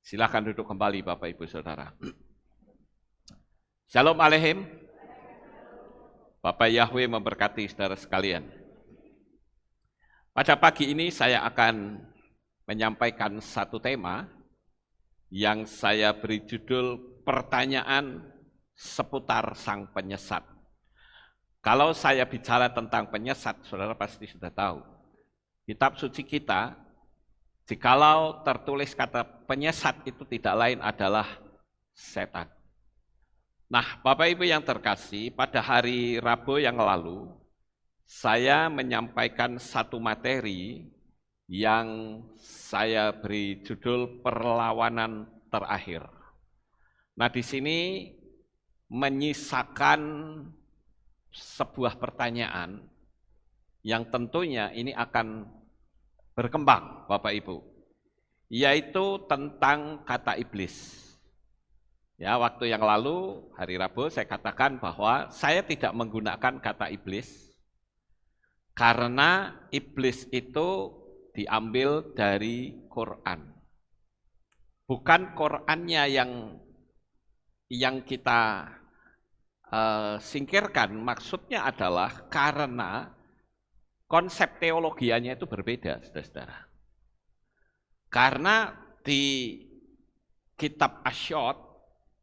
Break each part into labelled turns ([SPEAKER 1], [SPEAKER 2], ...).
[SPEAKER 1] Silakan duduk kembali Bapak Ibu Saudara. Shalom Aleihim. Bapak Yahweh memberkati saudara sekalian. Pada pagi ini saya akan menyampaikan satu tema yang saya beri judul pertanyaan seputar Sang Penyesat. Kalau saya bicara tentang penyesat, saudara pasti sudah tahu. Kitab suci kita, jikalau tertulis kata penyesat itu tidak lain adalah setan. Nah, Bapak Ibu yang terkasih, pada hari Rabu yang lalu, saya menyampaikan satu materi yang saya beri judul perlawanan terakhir. Nah, di sini menyisakan sebuah pertanyaan yang tentunya ini akan berkembang, Bapak Ibu, yaitu tentang kata iblis. Ya, waktu yang lalu, hari Rabu, saya katakan bahwa saya tidak menggunakan kata iblis, karena iblis itu diambil dari Quran. Bukan Qurannya yang kita singkirkan, maksudnya adalah karena konsep teologianya itu berbeda, saudara-saudara. Karena di kitab Asyod,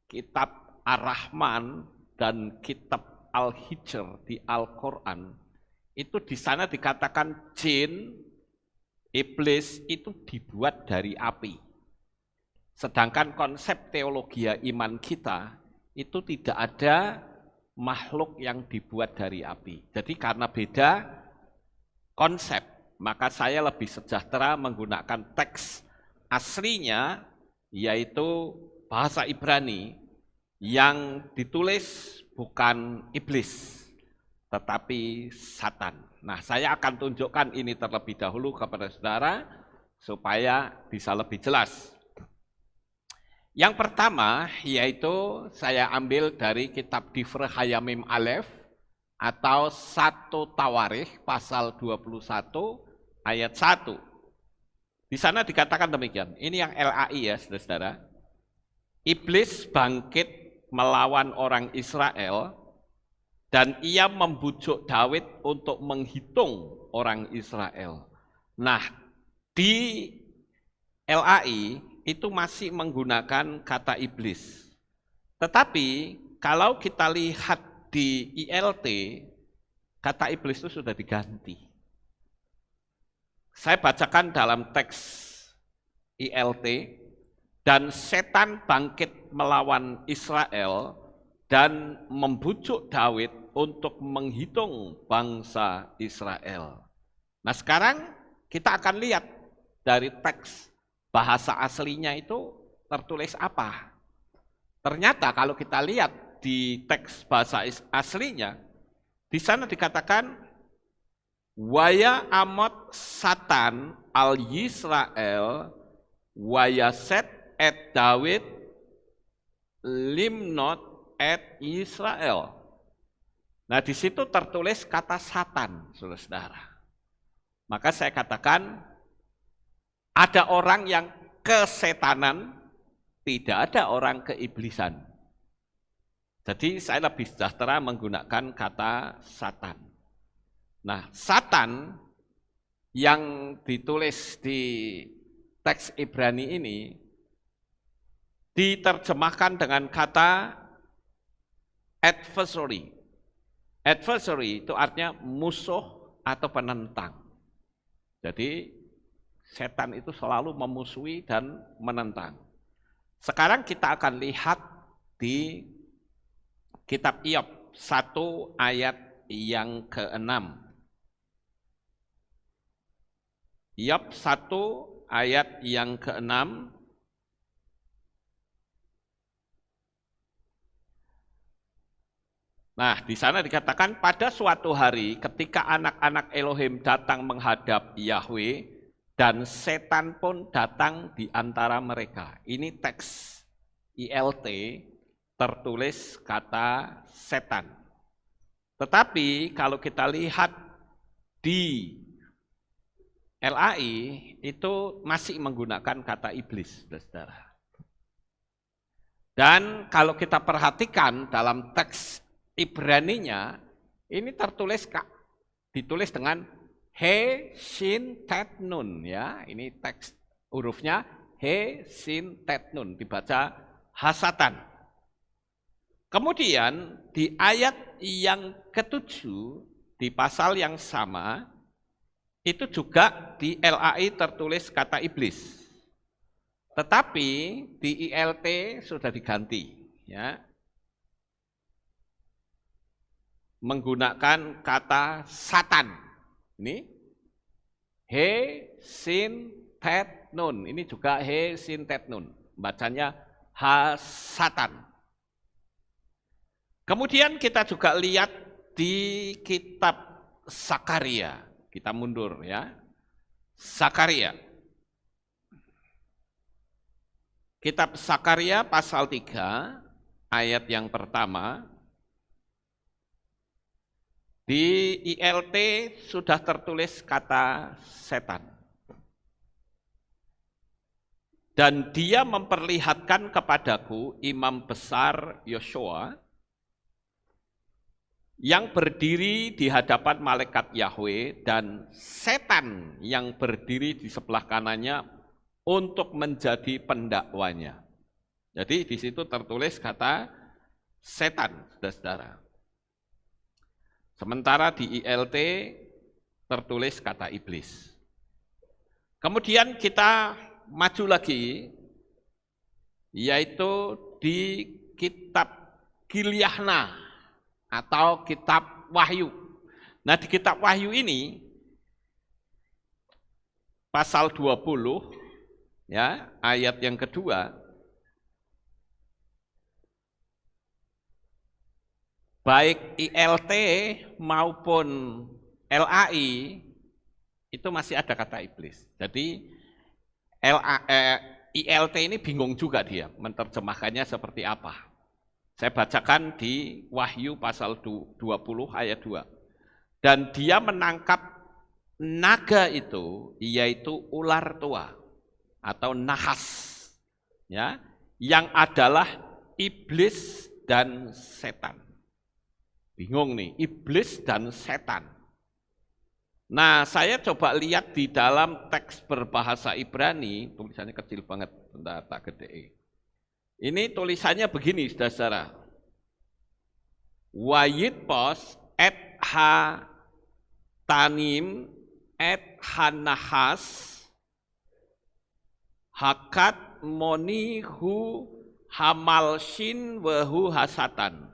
[SPEAKER 1] kitab Ar-Rahman, dan kitab Al-Hijr di Al-Quran, itu di sana dikatakan jin, iblis itu dibuat dari api. Sedangkan konsep teologi iman kita itu tidak ada makhluk yang dibuat dari api. Jadi karena beda konsep, maka saya lebih sejahtera menggunakan teks aslinya, yaitu bahasa Ibrani yang ditulis bukan iblis, tetapi Satan. Nah, saya akan tunjukkan ini terlebih dahulu kepada saudara, supaya bisa lebih jelas. Yang pertama, yaitu saya ambil dari kitab Difre Hayamim Aleph, atau 1 Tawarikh pasal 21 ayat 1. Di sana dikatakan demikian. Ini yang LAI ya, saudara-saudara. Iblis bangkit melawan orang Israel dan ia membujuk Daud untuk menghitung orang Israel. Nah, di LAI itu masih menggunakan kata iblis. Tetapi kalau kita lihat di ILT, kata iblis itu sudah diganti. Saya bacakan dalam teks ILT, dan setan bangkit melawan Israel dan membujuk Daud untuk menghitung bangsa Israel. Nah, sekarang kita akan lihat dari teks bahasa aslinya itu tertulis apa. Ternyata kalau kita lihat di teks bahasa aslinya, di sana dikatakan waya amot Satan al Yisrael waya set et David limnot et Israel. Nah, di situ tertulis kata Satan, saudara-saudara. Maka saya katakan ada orang yang kesetanan, tidak ada orang keiblisan. Jadi saya lebih sejahtera menggunakan kata Satan. Nah, Satan yang ditulis di teks Ibrani ini diterjemahkan dengan kata adversary. Adversary itu artinya musuh atau penentang. Jadi setan itu selalu memusuhi dan menentang. Sekarang kita akan lihat di kitab Iyob 1 ayat yang ke-6. Iyob 1 ayat yang ke-6. Nah, di sana dikatakan pada suatu hari ketika anak-anak Elohim datang menghadap Yahweh, dan setan pun datang di antara mereka. Ini teks ILT tertulis kata setan. Tetapi kalau kita lihat di LAI itu masih menggunakan kata iblis, saudara. Dan kalau kita perhatikan dalam teks Ibraninya, ini ditulis dengan he, shin, tet, nun. Ya, ini teks hurufnya he, shin, tet, nun, dibaca hasatan. Kemudian di ayat yang ketujuh, di pasal yang sama, itu juga di LAI tertulis kata iblis. Tetapi di ILT sudah diganti, ya, menggunakan kata satan. Ini he, sin, tet, nun. Ini juga he, sin, tet, nun. Bacanya hasatan. Kemudian kita juga lihat di kitab Sakaria. Kita mundur ya. Sakaria. Kitab Sakaria pasal 3 ayat yang pertama. Di ILT sudah tertulis kata setan. Dan dia memperlihatkan kepadaku imam besar Yosua yang berdiri di hadapan malaikat Yahweh dan setan yang berdiri di sebelah kanannya untuk menjadi pendakwanya. Jadi di situ tertulis kata setan, saudara-saudara. Sementara di ILT tertulis kata iblis. Kemudian kita maju lagi, yaitu di kitab Gilyahna atau kitab Wahyu. Nah, di kitab Wahyu ini pasal 20 ya, ayat yang kedua, baik ILT maupun LAI itu masih ada kata iblis. Jadi ILT ini bingung juga dia menerjemahkannya seperti apa. Saya bacakan di Wahyu pasal 20 ayat 2. Dan dia menangkap naga itu, yaitu ular tua atau nahas, ya, yang adalah iblis dan setan. Bingung nih, iblis dan setan. Nah, saya coba lihat di dalam teks berbahasa Ibrani, tulisannya kecil banget, bentar tak gede. Ini tulisannya begini, saudara. Wayitpos et ha tanim et hanahas hakat monihu hamalshin wahu hasatan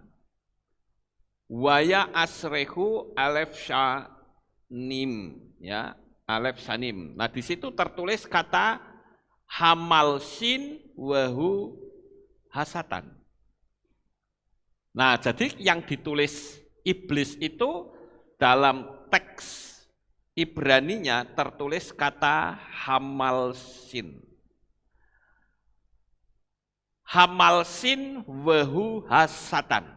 [SPEAKER 1] waya asrehu alef shanim, ya, alef shanim. Nah, di situ tertulis kata hamalshin wahu hasatan. Nah, jadi yang ditulis iblis itu dalam teks Ibraninya tertulis kata hamalsin. Hamalsin wahu hasatan.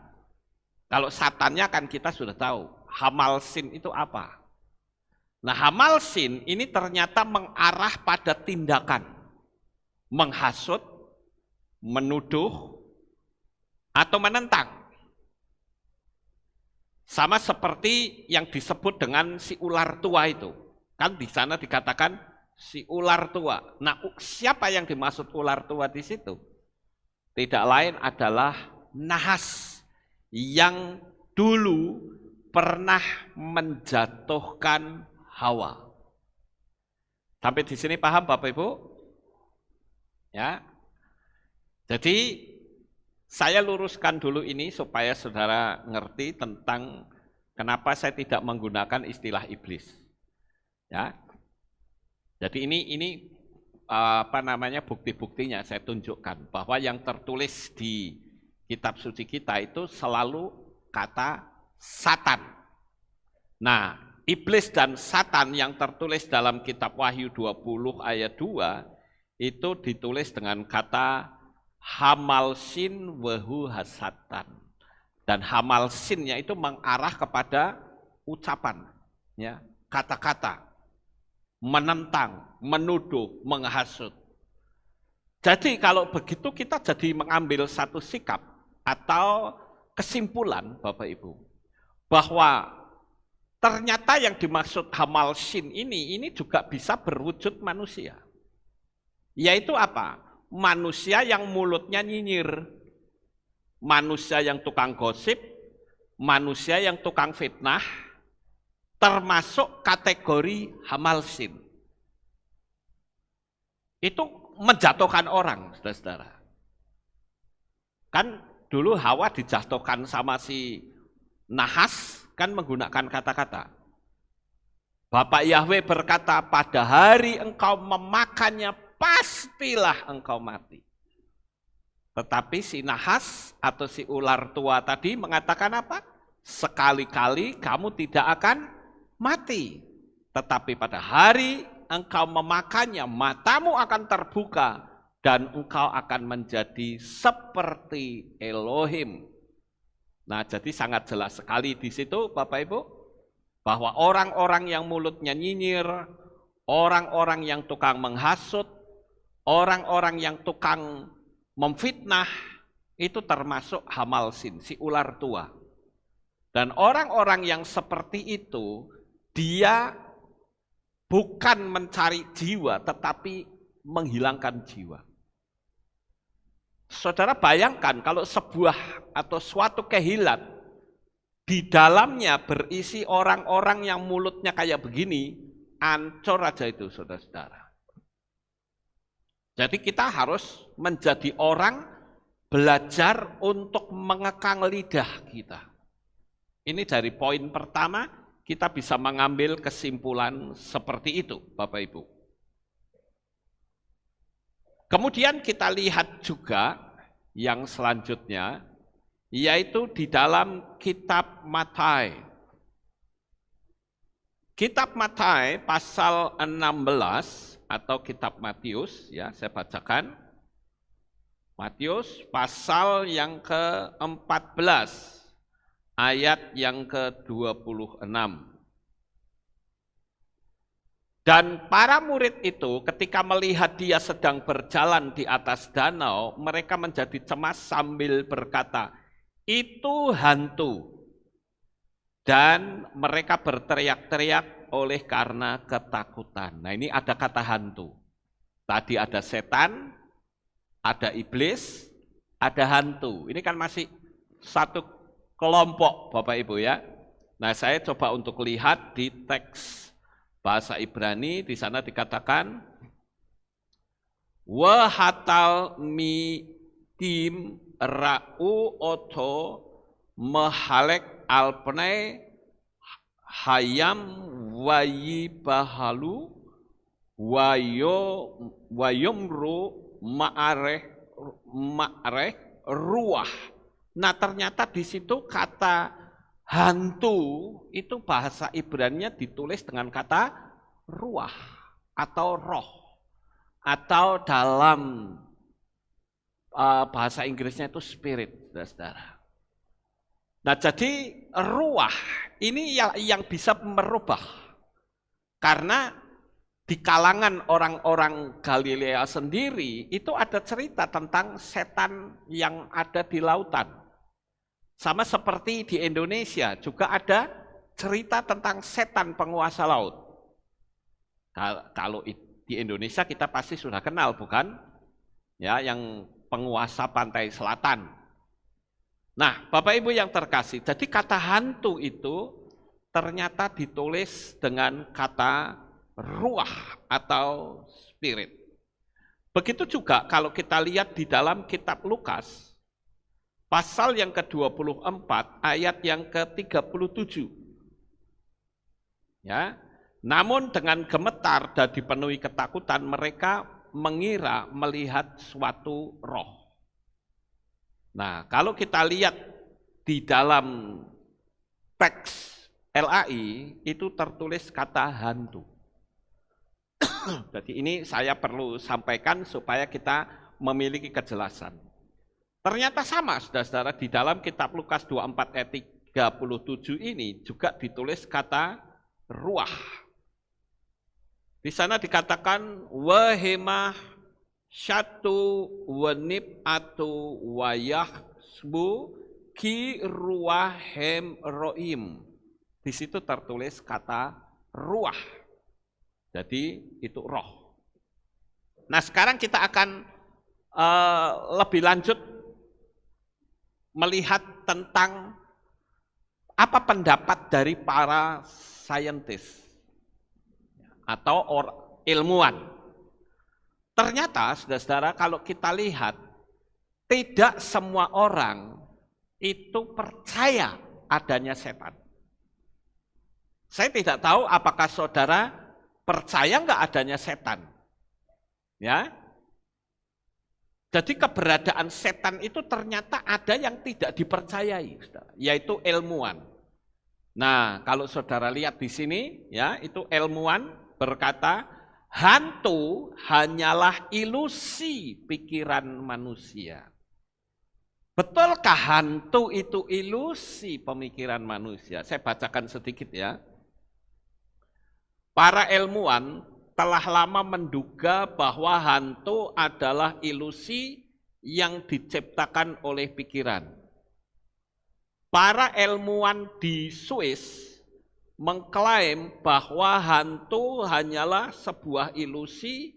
[SPEAKER 1] Kalau satannya kan kita sudah tahu. Hamalsin itu apa? Nah, hamalsin ini ternyata mengarah pada tindakan. Menghasut, menuduh, atau menentang. Sama seperti yang disebut dengan si ular tua itu. Kan di sana dikatakan si ular tua. Nah, siapa yang dimaksud ular tua di situ? Tidak lain adalah nahas yang dulu pernah menjatuhkan Hawa. Sampai di sini paham Bapak Ibu? Ya. Jadi saya luruskan dulu ini supaya saudara ngerti tentang kenapa saya tidak menggunakan istilah iblis. Ya. Jadi ini bukti-buktinya saya tunjukkan bahwa yang tertulis di kitab suci kita itu selalu kata Satan. Nah, iblis dan Satan yang tertulis dalam kitab Wahyu 20 ayat 2 itu ditulis dengan kata hamalsin wahu hasatan. Dan hamalsinnya itu mengarah kepada ucapan, ya, kata-kata, menentang, menuduh, menghasut. Jadi kalau begitu kita jadi mengambil satu sikap atau kesimpulan Bapak Ibu, bahwa ternyata yang dimaksud hamal sin ini juga bisa berwujud manusia. Yaitu apa? Manusia yang mulutnya nyinyir, manusia yang tukang gosip, manusia yang tukang fitnah, termasuk kategori hamal sin. Itu menjatuhkan orang, saudara-saudara. Kan dulu Hawa dijatuhkan sama si nahas, kan menggunakan kata-kata. Bapak Yahweh berkata, pada hari engkau memakannya, pastilah engkau mati. Tetapi si nahas atau si ular tua tadi mengatakan apa? Sekali-kali kamu tidak akan mati. Tetapi pada hari engkau memakannya, matamu akan terbuka dan engkau akan menjadi seperti Elohim. Nah, jadi sangat jelas sekali di situ Bapak Ibu, bahwa orang-orang yang mulutnya nyinyir, orang-orang yang tukang menghasut, orang-orang yang tukang memfitnah, itu termasuk hamal sin, si ular tua. Dan orang-orang yang seperti itu, dia bukan mencari jiwa, tetapi menghilangkan jiwa. Saudara bayangkan kalau sebuah atau suatu kehilat, di dalamnya berisi orang-orang yang mulutnya kayak begini, ancur aja itu saudara-saudara. Jadi kita harus menjadi orang belajar untuk mengekang lidah kita. Ini dari poin pertama, kita bisa mengambil kesimpulan seperti itu, Bapak Ibu. Kemudian kita lihat juga yang selanjutnya, yaitu di dalam kitab Matai. Kitab Matai pasal 16 atau kitab Matius, ya saya bacakan. Matius pasal yang ke-14. Ayat yang ke-26. Dan para murid itu ketika melihat dia sedang berjalan di atas danau, mereka menjadi cemas sambil berkata, itu hantu. Dan mereka berteriak-teriak oleh karena ketakutan. Nah ini ada kata hantu. Tadi ada setan, ada iblis, ada hantu. Ini kan masih satu kelompok Bapak Ibu ya. Nah saya coba untuk lihat di teks bahasa Ibrani, di sana dikatakan wahatal mi tim ra'u oto mahalek alpne hayam wayi bahalu wayomru ma'areh ruah. Nah ternyata di situ kata hantu itu bahasa Ibrani-nya ditulis dengan kata ruah atau roh, atau dalam bahasa Inggrisnya itu spirit, saudara. Nah jadi ruah ini yang bisa merubah, karena di kalangan orang-orang Galilea sendiri itu ada cerita tentang setan yang ada di lautan. Sama seperti di Indonesia juga ada cerita tentang setan penguasa laut. Kalau di Indonesia kita pasti sudah kenal, bukan? Ya, yang penguasa pantai selatan. Nah, Bapak Ibu yang terkasih, jadi kata hantu itu ternyata ditulis dengan kata ruah atau spirit. Begitu juga kalau kita lihat di dalam kitab Lukas, pasal yang ke-24, ayat yang ke-37. Ya, namun dengan gemetar dan dipenuhi ketakutan mereka mengira melihat suatu roh. Nah, kalau kita lihat di dalam teks LAI itu tertulis kata hantu. Jadi ini saya perlu sampaikan supaya kita memiliki kejelasan. Ternyata sama, saudara-saudara, di dalam kitab Lukas 24 ayat 37 ini juga ditulis kata ruah. Di sana dikatakan wahemah syatu wenib atu wayahsbu ki ruahem roim. Di situ tertulis kata ruah. Jadi itu roh. Nah sekarang kita akan lebih lanjut melihat tentang apa pendapat dari para saintis atau ilmuwan. Ternyata saudara-saudara kalau kita lihat tidak semua orang itu percaya adanya setan. Saya tidak tahu apakah saudara percaya nggak adanya setan. Ya. Jadi keberadaan setan itu ternyata ada yang tidak dipercayai, saudara, yaitu ilmuwan. Nah, kalau saudara lihat di sini, ya, itu ilmuwan berkata, hantu hanyalah ilusi pikiran manusia. Betulkah hantu itu ilusi pemikiran manusia? Saya bacakan sedikit ya. Para ilmuwan telah lama menduga bahwa hantu adalah ilusi yang diciptakan oleh pikiran. Para ilmuwan di Swiss mengklaim bahwa hantu hanyalah sebuah ilusi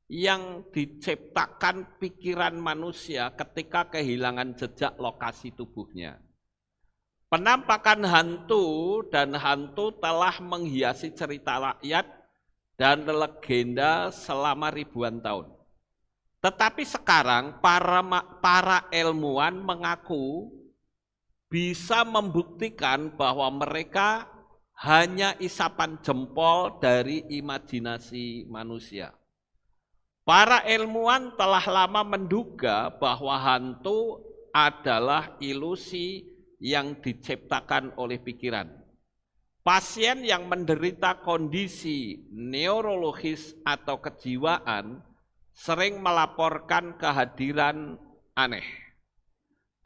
[SPEAKER 1] yang diciptakan pikiran manusia ketika kehilangan jejak lokasi tubuhnya. Penampakan hantu dan hantu telah menghiasi cerita rakyat dan legenda selama ribuan tahun. Tetapi sekarang para ilmuwan mengaku bisa membuktikan bahwa mereka hanya isapan jempol dari imajinasi manusia. Para ilmuwan telah lama menduga bahwa hantu adalah ilusi yang diciptakan oleh pikiran. Pasien yang menderita kondisi neurologis atau kejiwaan sering melaporkan kehadiran aneh.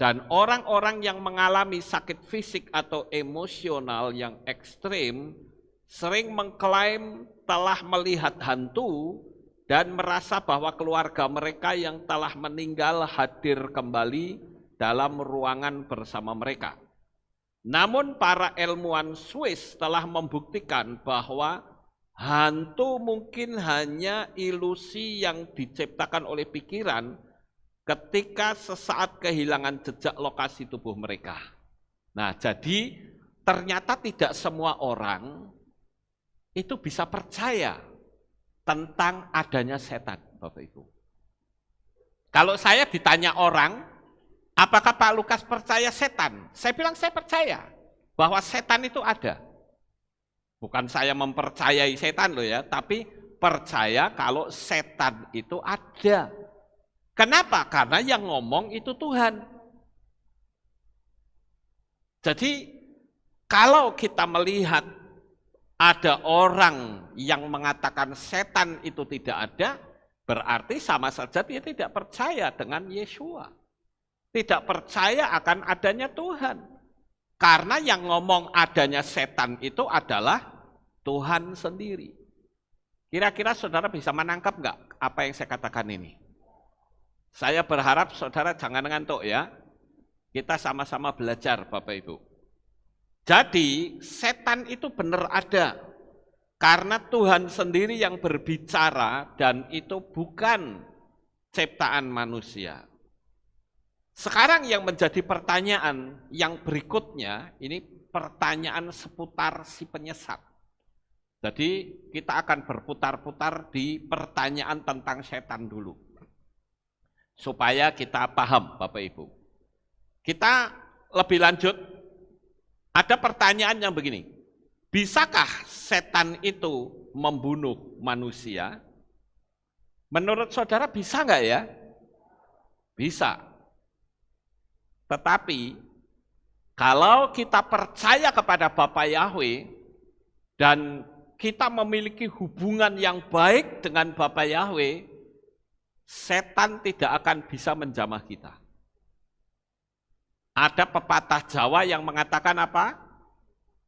[SPEAKER 1] Dan orang-orang yang mengalami sakit fisik atau emosional yang ekstrim sering mengklaim telah melihat hantu dan merasa bahwa keluarga mereka yang telah meninggal hadir kembali dalam ruangan bersama mereka. Namun para ilmuwan Swiss telah membuktikan bahwa hantu mungkin hanya ilusi yang diciptakan oleh pikiran ketika sesaat kehilangan jejak lokasi tubuh mereka. Nah, jadi ternyata tidak semua orang itu bisa percaya tentang adanya setan, Bapak Ibu. Kalau saya ditanya orang, apakah Pak Lukas percaya setan? Saya bilang saya percaya bahwa setan itu ada. Bukan saya mempercayai setan loh ya, tapi percaya kalau setan itu ada. Kenapa? Karena yang ngomong itu Tuhan. Jadi kalau kita melihat ada orang yang mengatakan setan itu tidak ada, berarti sama saja dia tidak percaya dengan Yeshua. Tidak percaya akan adanya Tuhan. Karena yang ngomong adanya setan itu adalah Tuhan sendiri. Kira-kira saudara bisa menangkap enggak apa yang saya katakan ini? Saya berharap saudara jangan ngantuk ya. Kita sama-sama belajar Bapak Ibu. Jadi setan itu benar ada. Karena Tuhan sendiri yang berbicara dan itu bukan ciptaan manusia. Sekarang yang menjadi pertanyaan yang berikutnya, ini pertanyaan seputar si penyesat. Jadi kita akan berputar-putar di pertanyaan tentang setan dulu. Supaya kita paham Bapak Ibu. Kita lebih lanjut, ada pertanyaan yang begini. Bisakah setan itu membunuh manusia? Menurut saudara bisa nggak ya? Bisa. Tetapi kalau kita percaya kepada Bapa Yahweh dan kita memiliki hubungan yang baik dengan Bapa Yahweh, setan tidak akan bisa menjamah kita. Ada pepatah Jawa yang mengatakan apa?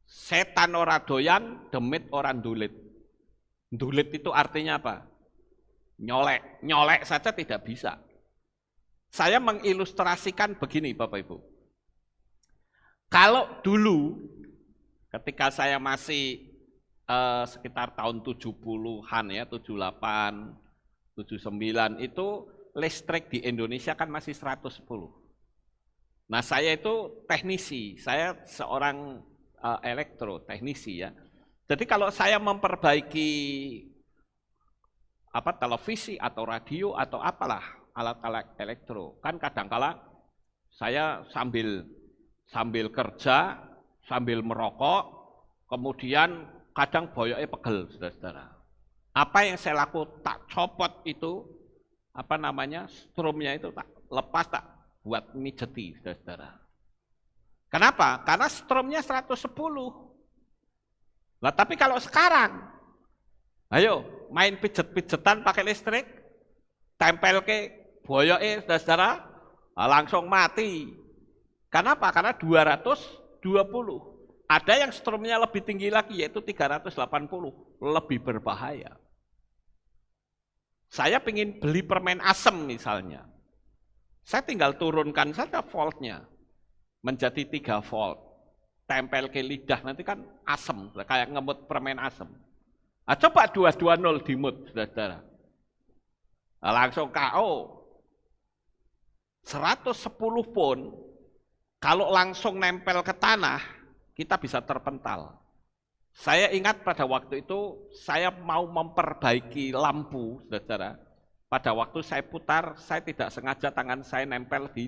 [SPEAKER 1] Setan ora doyan, demit ora ndulit. Ndulit itu artinya apa? Nyolek saja tidak bisa. Saya mengilustrasikan begini Bapak Ibu. Kalau dulu ketika saya masih sekitar tahun 70-an ya, 78, 79 itu listrik di Indonesia kan masih 110. Nah, saya itu teknisi, saya seorang elektroteknisi ya. Jadi kalau saya memperbaiki televisi atau radio atau apalah alat-alat elektro, kan kadangkala saya sambil kerja, sambil merokok, kemudian kadang boyoknya pegel, saudara-saudara. Apa yang saya lakukan, tak copot itu, strumnya itu tak lepas, tak buat mijeti, saudara-saudara. Kenapa? Karena strumnya 110. Nah, tapi kalau sekarang, ayo main pijet-pijetan pakai listrik, tempel ke boyoknya, saudara-saudara, langsung mati. Kenapa? Karena 220. Ada yang strumnya lebih tinggi lagi, yaitu 380, lebih berbahaya. Saya ingin beli permen asem misalnya. Saya tinggal turunkan saja voltnya, menjadi 3 volt. Tempel ke lidah, nanti kan asem, kayak ngemut permen asem. Nah, coba 220 dimut, saudara-saudara. Nah, langsung KO. 110 pun, kalau langsung nempel ke tanah, kita bisa terpental. Saya ingat pada waktu itu, saya mau memperbaiki lampu, saudara. Pada waktu saya putar, saya tidak sengaja tangan saya nempel di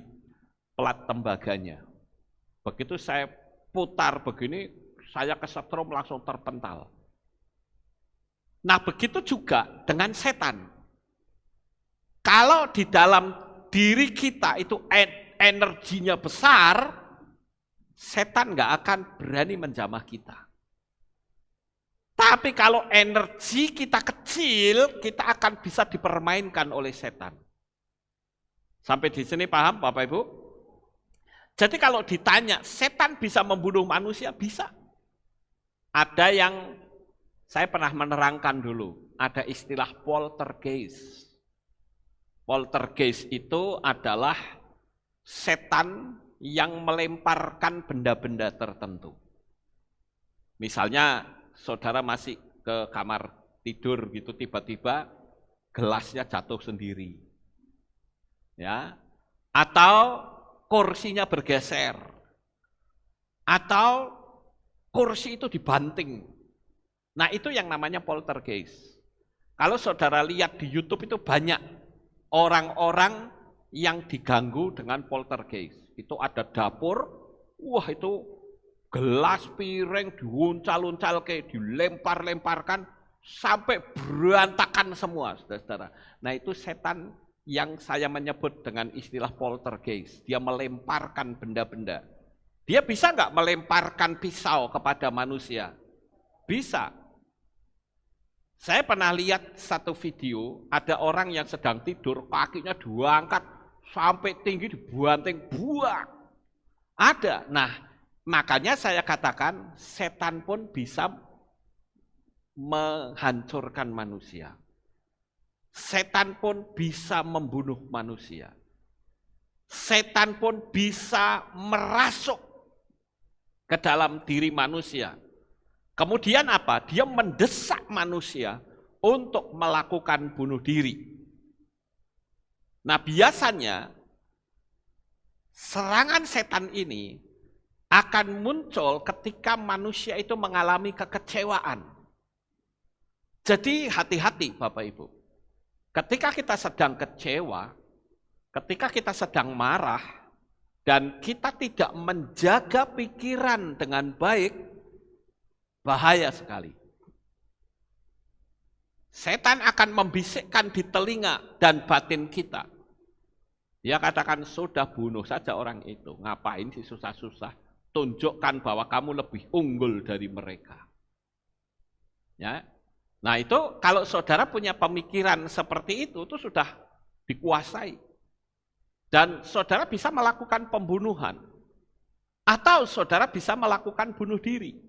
[SPEAKER 1] plat tembaganya. Begitu saya putar begini, saya kesetrum langsung terpental. Nah, begitu juga dengan setan. Kalau di dalam diri kita itu energinya besar, setan nggak akan berani menjamah kita. Tapi kalau energi kita kecil, kita akan bisa dipermainkan oleh setan. Sampai di sini paham Bapak Ibu? Jadi kalau ditanya, setan bisa membunuh manusia? Bisa. Ada yang saya pernah menerangkan dulu, ada istilah poltergeist. Poltergeist itu adalah setan yang melemparkan benda-benda tertentu. Misalnya saudara masih ke kamar tidur gitu, tiba-tiba gelasnya jatuh sendiri. Ya. Atau kursinya bergeser. Atau kursi itu dibanting. Nah, itu yang namanya poltergeist. Kalau saudara lihat di YouTube itu banyak orang-orang yang diganggu dengan poltergeist. Itu ada dapur, wah itu gelas piring diuncal-uncal kayak dilempar-lemparkan sampai berantakan semua, saudara-saudara. Nah, itu setan yang saya menyebut dengan istilah poltergeist. Dia melemparkan benda-benda. Dia bisa nggak melemparkan pisau kepada manusia? Bisa. Saya pernah lihat satu video, ada orang yang sedang tidur, kakinya diangkat sampai tinggi dibanting, buang. Ada. Nah, makanya saya katakan setan pun bisa menghancurkan manusia. Setan pun bisa membunuh manusia. Setan pun bisa merasuk ke dalam diri manusia. Kemudian apa? Dia mendesak manusia untuk melakukan bunuh diri. Nah, biasanya serangan setan ini akan muncul ketika manusia itu mengalami kekecewaan. Jadi hati-hati Bapak Ibu. Ketika kita sedang kecewa, ketika kita sedang marah, dan kita tidak menjaga pikiran dengan baik, bahaya sekali. Setan akan membisikkan di telinga dan batin kita. Dia katakan, sudah bunuh saja orang itu. Ngapain sih susah-susah? Tunjukkan bahwa kamu lebih unggul dari mereka. Ya. Nah, itu kalau saudara punya pemikiran seperti itu sudah dikuasai. Dan saudara bisa melakukan pembunuhan. Atau saudara bisa melakukan bunuh diri.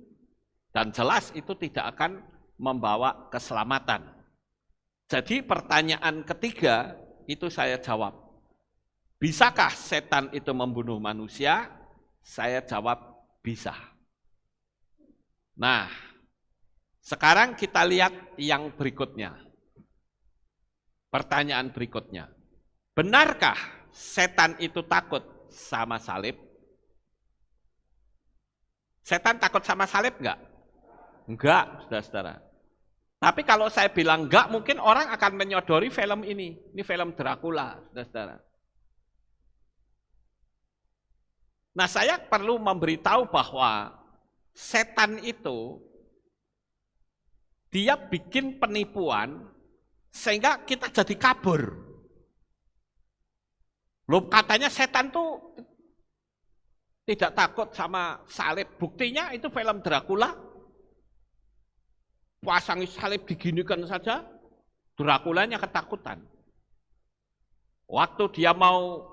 [SPEAKER 1] Dan jelas itu tidak akan membawa keselamatan. Jadi pertanyaan ketiga itu saya jawab. Bisakah setan itu membunuh manusia? Saya jawab bisa. Nah, sekarang kita lihat yang berikutnya. Pertanyaan berikutnya. Benarkah setan itu takut sama salib? Setan takut sama salib enggak? Enggak, saudara-saudara. Tapi kalau saya bilang enggak, mungkin orang akan menyodori film ini. Ini film Dracula, saudara-saudara. Nah, saya perlu memberitahu bahwa setan itu, dia bikin penipuan, sehingga kita jadi kabur. Loh, katanya setan tuh tidak takut sama salib. Buktinya itu film Dracula. Pasang salib diginikan saja, Draculanya ketakutan. Waktu dia mau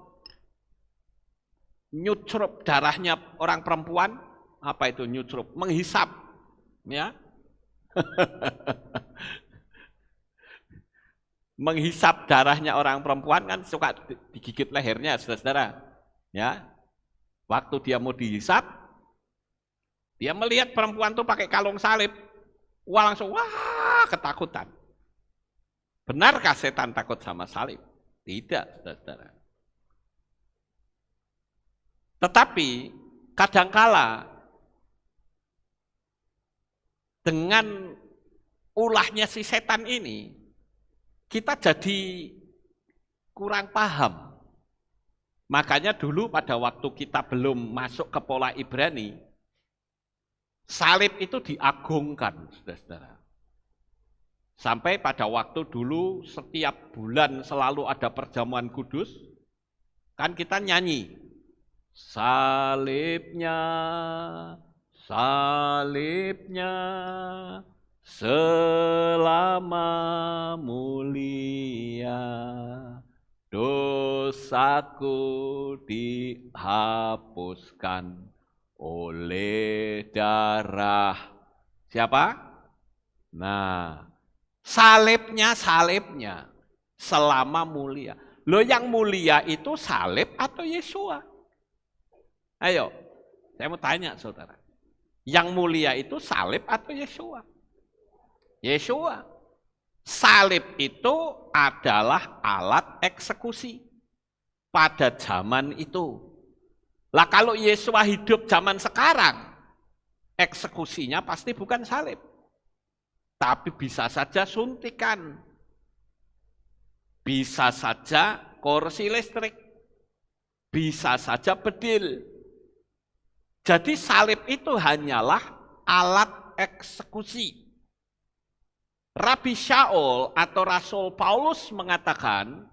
[SPEAKER 1] nyucrup darahnya orang perempuan, apa itu nyucrup? Menghisap, ya. Menghisap darahnya orang perempuan kan suka digigit lehernya, saudara-saudara. Ya, waktu dia mau dihisap, dia melihat perempuan tuh pakai kalung salib. Wah, langsung wah ketakutan. Benarkah setan takut sama salib? Tidak, saudara-saudara. Tetapi kadangkala dengan ulahnya si setan ini, kita jadi kurang paham. Makanya dulu pada waktu kita belum masuk ke pola Ibrani, salib itu diagungkan, saudara-saudara. Sampai pada waktu dulu setiap bulan selalu ada perjamuan kudus, kan kita nyanyi, salibnya, salibnya, selama mulia, dosaku dihapuskan oleh darah siapa? Nah, salibnya selama mulia. Loh, yang mulia itu salib atau Yesua? Ayo, saya mau tanya saudara. Yang mulia itu salib atau Yesua? Yesua. Salib itu adalah alat eksekusi pada zaman itu. Lah kalau Yesua hidup zaman sekarang, eksekusinya pasti bukan salib. Tapi bisa saja suntikan. Bisa saja kursi listrik. Bisa saja bedil. Jadi salib itu hanyalah alat eksekusi. Rabi Shaul atau Rasul Paulus mengatakan,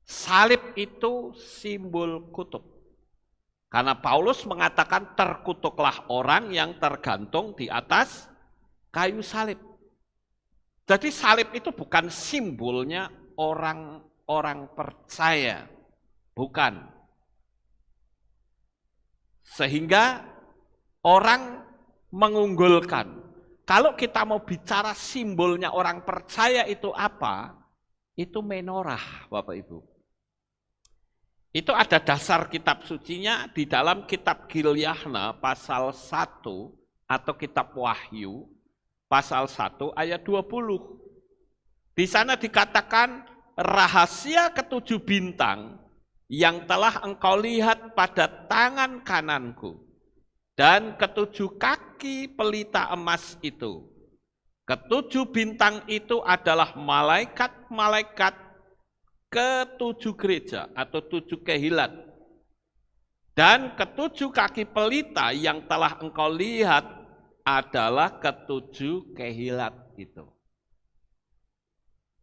[SPEAKER 1] salib itu simbol kutuk. Karena Paulus mengatakan terkutuklah orang yang tergantung di atas kayu salib. Jadi salib itu bukan simbolnya orang-orang percaya. Bukan. Sehingga orang mengunggulkan. Kalau kita mau bicara simbolnya orang percaya itu apa? Itu menorah, Bapak Ibu. Itu ada dasar kitab sucinya di dalam kitab Gilyahna pasal 1 atau kitab Wahyu pasal 1 ayat 20. Di sana dikatakan rahasia ketujuh bintang yang telah engkau lihat pada tangan kananku dan ketujuh kaki pelita emas itu. Ketujuh bintang itu adalah malaikat-malaikat ketujuh gereja atau tujuh kehilat. Dan ketujuh kaki pelita yang telah engkau lihat adalah ketujuh kehilat itu.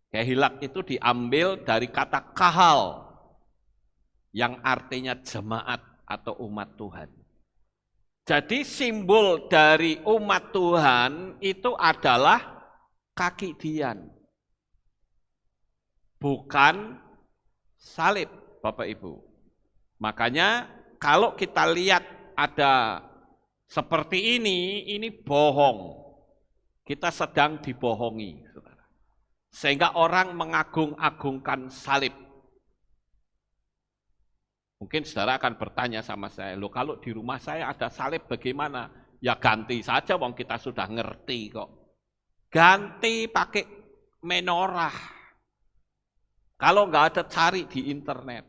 [SPEAKER 1] Kehilat itu diambil dari kata kahal yang artinya jemaat atau umat Tuhan. Jadi simbol dari umat Tuhan itu adalah kaki dian. Bukan salib, Bapak Ibu. Makanya kalau kita lihat ada seperti ini bohong. Kita sedang dibohongi, saudara. Sehingga orang mengagung-agungkan salib. Mungkin saudara akan bertanya sama saya, loh kalau di rumah saya ada salib bagaimana? Ya ganti saja, wong kita sudah ngerti kok. Ganti pakai menorah. Kalau nggak ada, cari di internet.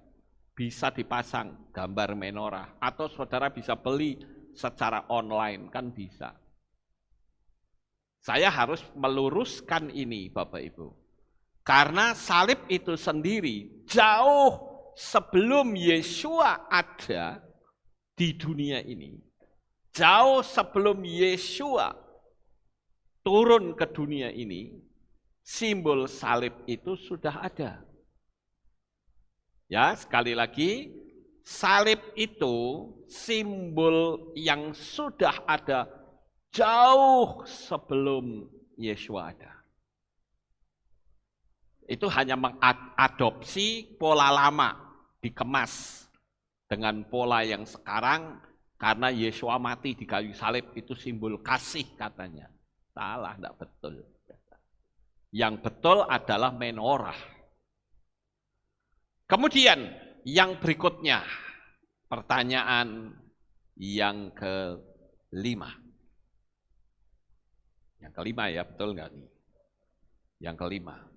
[SPEAKER 1] Bisa dipasang gambar menorah. Atau saudara bisa beli secara online, kan bisa. Saya harus meluruskan ini, Bapak Ibu. Karena salib itu sendiri jauh sebelum Yesua ada di dunia ini. Jauh sebelum Yesua turun ke dunia ini, simbol salib itu sudah ada. Ya, sekali lagi, salib itu simbol yang sudah ada jauh sebelum Yesua ada. Itu hanya mengadopsi pola lama, dikemas dengan pola yang sekarang, karena Yesua mati di kayu salib itu simbol kasih katanya. Salah, tidak betul. Yang betul adalah menorah. Kemudian yang berikutnya, pertanyaan yang kelima. Yang kelima ya, betul nggak nih? Yang kelima.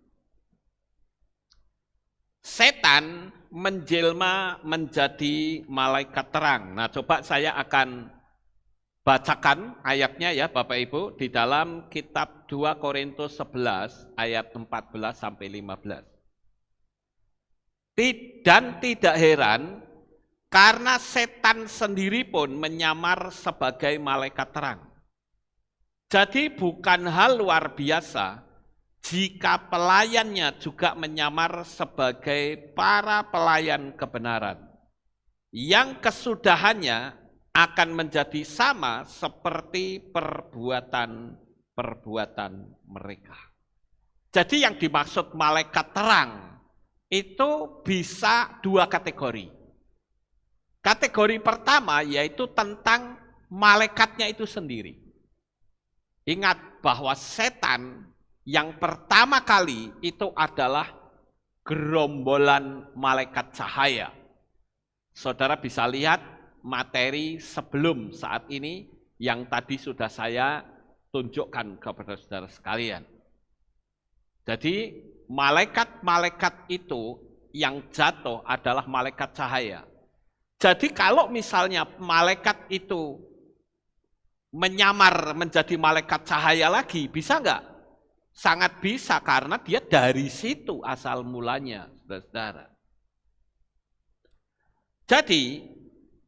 [SPEAKER 1] Setan menjelma menjadi malaikat terang. Nah, coba saya akan bacakan ayatnya ya Bapak Ibu di dalam kitab 2 Korintus 11 ayat 14 sampai 15. Dan tidak heran karena setan sendiri pun menyamar sebagai malaikat terang. Jadi bukan hal luar biasa jika pelayannya juga menyamar sebagai para pelayan kebenaran, yang kesudahannya akan menjadi sama seperti perbuatan mereka. Jadi yang dimaksud malaikat terang itu bisa dua kategori. Kategori pertama yaitu tentang malaikatnya itu sendiri. Ingat bahwa setan yang pertama kali itu adalah gerombolan malaikat cahaya. Saudara bisa lihat materi sebelum saat ini yang tadi sudah saya tunjukkan kepada saudara sekalian. Jadi malaikat-malaikat itu yang jatuh adalah malaikat cahaya. Jadi kalau misalnya malaikat itu menyamar menjadi malaikat cahaya lagi, bisa enggak? Sangat bisa, karena dia dari situ asal mulanya, saudara-saudara. Jadi,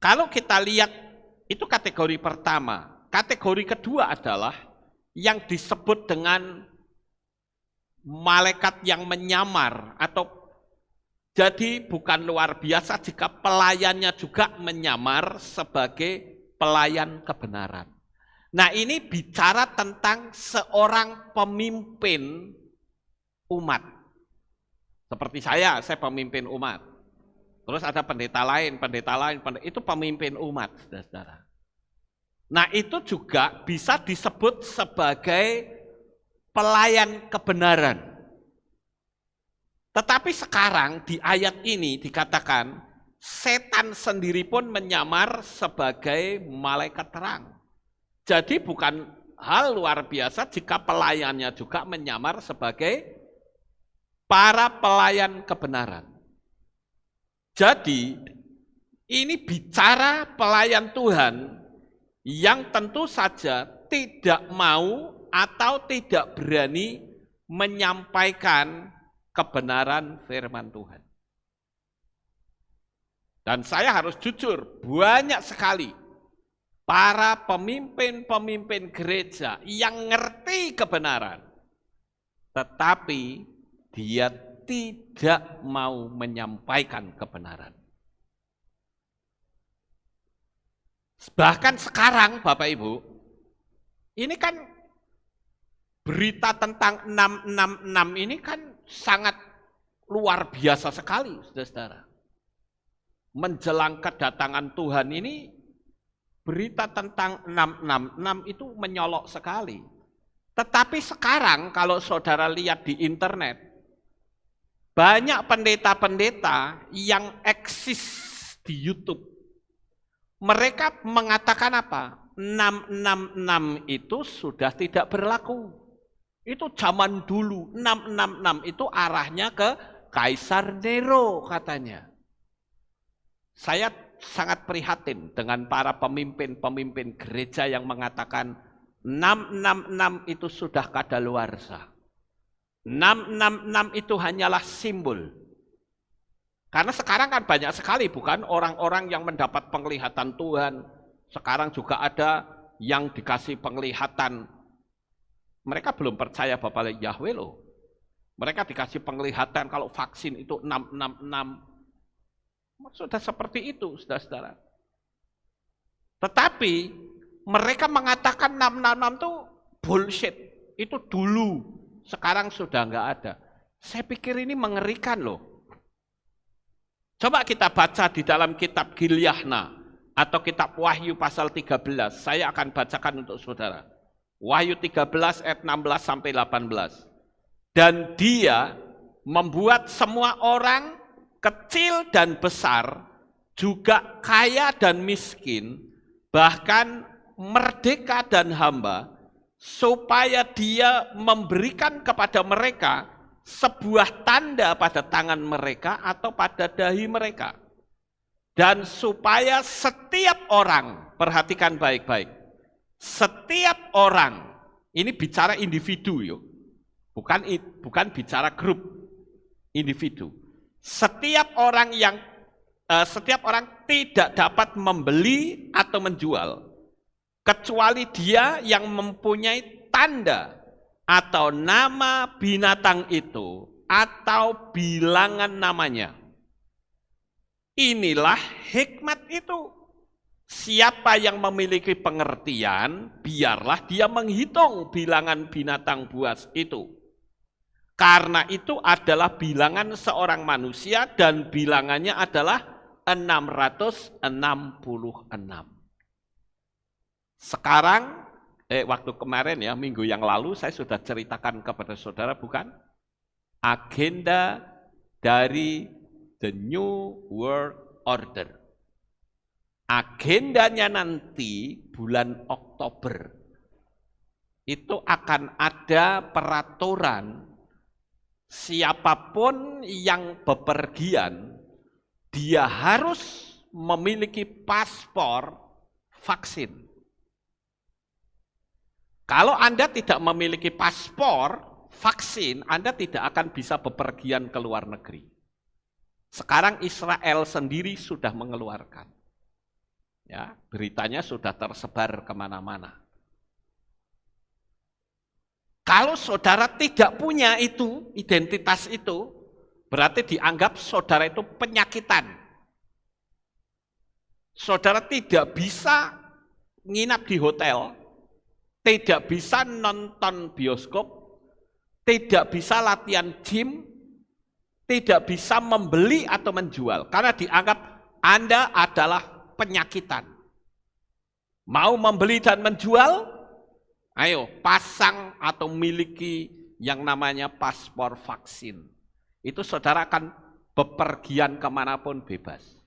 [SPEAKER 1] kalau kita lihat, itu kategori pertama. Kategori kedua adalah yang disebut dengan malaikat yang menyamar, atau jadi bukan luar biasa jika pelayannya juga menyamar sebagai pelayan kebenaran. Nah, ini bicara tentang seorang pemimpin umat. Seperti saya pemimpin umat. Terus ada pendeta lain, itu pemimpin umat, saudara. Nah, itu juga bisa disebut sebagai pelayan kebenaran. Tetapi sekarang di ayat ini dikatakan, setan sendiri pun menyamar sebagai malaikat terang. Jadi bukan hal luar biasa jika pelayannya juga menyamar sebagai para pelayan kebenaran. Jadi ini bicara pelayan Tuhan yang tentu saja tidak mau atau tidak berani menyampaikan kebenaran firman Tuhan. Dan saya harus jujur, banyak sekali para pemimpin-pemimpin gereja yang ngerti kebenaran, tetapi dia tidak mau menyampaikan kebenaran. Bahkan sekarang Bapak Ibu, ini kan berita tentang 666 ini kan sangat luar biasa sekali, saudara-saudara. Menjelang kedatangan Tuhan ini, berita tentang 666 itu menyolok sekali. Tetapi sekarang kalau saudara lihat di internet, banyak pendeta-pendeta yang eksis di YouTube. Mereka mengatakan apa? 666 itu sudah tidak berlaku. Itu zaman dulu, 666 itu arahnya ke Kaisar Nero katanya. Saya sangat prihatin dengan para pemimpin-pemimpin gereja yang mengatakan 666 itu sudah kadaluarsa. 666 itu hanyalah simbol. Karena sekarang kan banyak sekali bukan orang-orang yang mendapat penglihatan Tuhan. Sekarang juga ada yang dikasih penglihatan. Mereka belum percaya Bapak Yahweh loh. Mereka dikasih penglihatan kalau vaksin itu 666. Sudah seperti itu, saudara-saudara. Tetapi mereka mengatakan 666 itu bullshit. Itu dulu, sekarang sudah enggak ada. Saya pikir ini mengerikan loh. Coba kita baca di dalam kitab Gilyahna atau kitab Wahyu pasal 13. Saya akan bacakan untuk saudara. Wahyu 13 ayat 16 sampai 18. Dan dia membuat semua orang kecil dan besar, juga kaya dan miskin, bahkan merdeka dan hamba, supaya dia memberikan kepada mereka sebuah tanda pada tangan mereka atau pada dahi mereka. Dan supaya setiap orang, perhatikan baik-baik, setiap orang, ini bicara individu yuk, bukan bicara grup, individu. Setiap orang tidak dapat membeli atau menjual kecuali dia yang mempunyai tanda atau nama binatang itu atau bilangan namanya. Inilah hikmat itu. Siapa yang memiliki pengertian, biarlah dia menghitung bilangan binatang buas itu. Karena itu adalah bilangan seorang manusia dan bilangannya adalah 666. Sekarang, waktu kemarin ya, minggu yang lalu saya sudah ceritakan kepada saudara bukan? Agenda dari The New World Order. Agendanya nanti bulan Oktober. Itu akan ada peraturan siapapun yang bepergian, dia harus memiliki paspor vaksin. Kalau Anda tidak memiliki paspor vaksin, Anda tidak akan bisa bepergian ke luar negeri. Sekarang Israel sendiri sudah mengeluarkan. Ya, beritanya sudah tersebar kemana-mana. Kalau saudara tidak punya itu, identitas itu, berarti dianggap saudara itu penyakitan. Saudara tidak bisa nginap di hotel, tidak bisa nonton bioskop, tidak bisa latihan gym, tidak bisa membeli atau menjual, karena dianggap Anda adalah penyakitan. Mau membeli dan menjual? Ayo, pasang atau miliki yang namanya paspor vaksin. Itu saudara akan bepergian kemanapun bebas.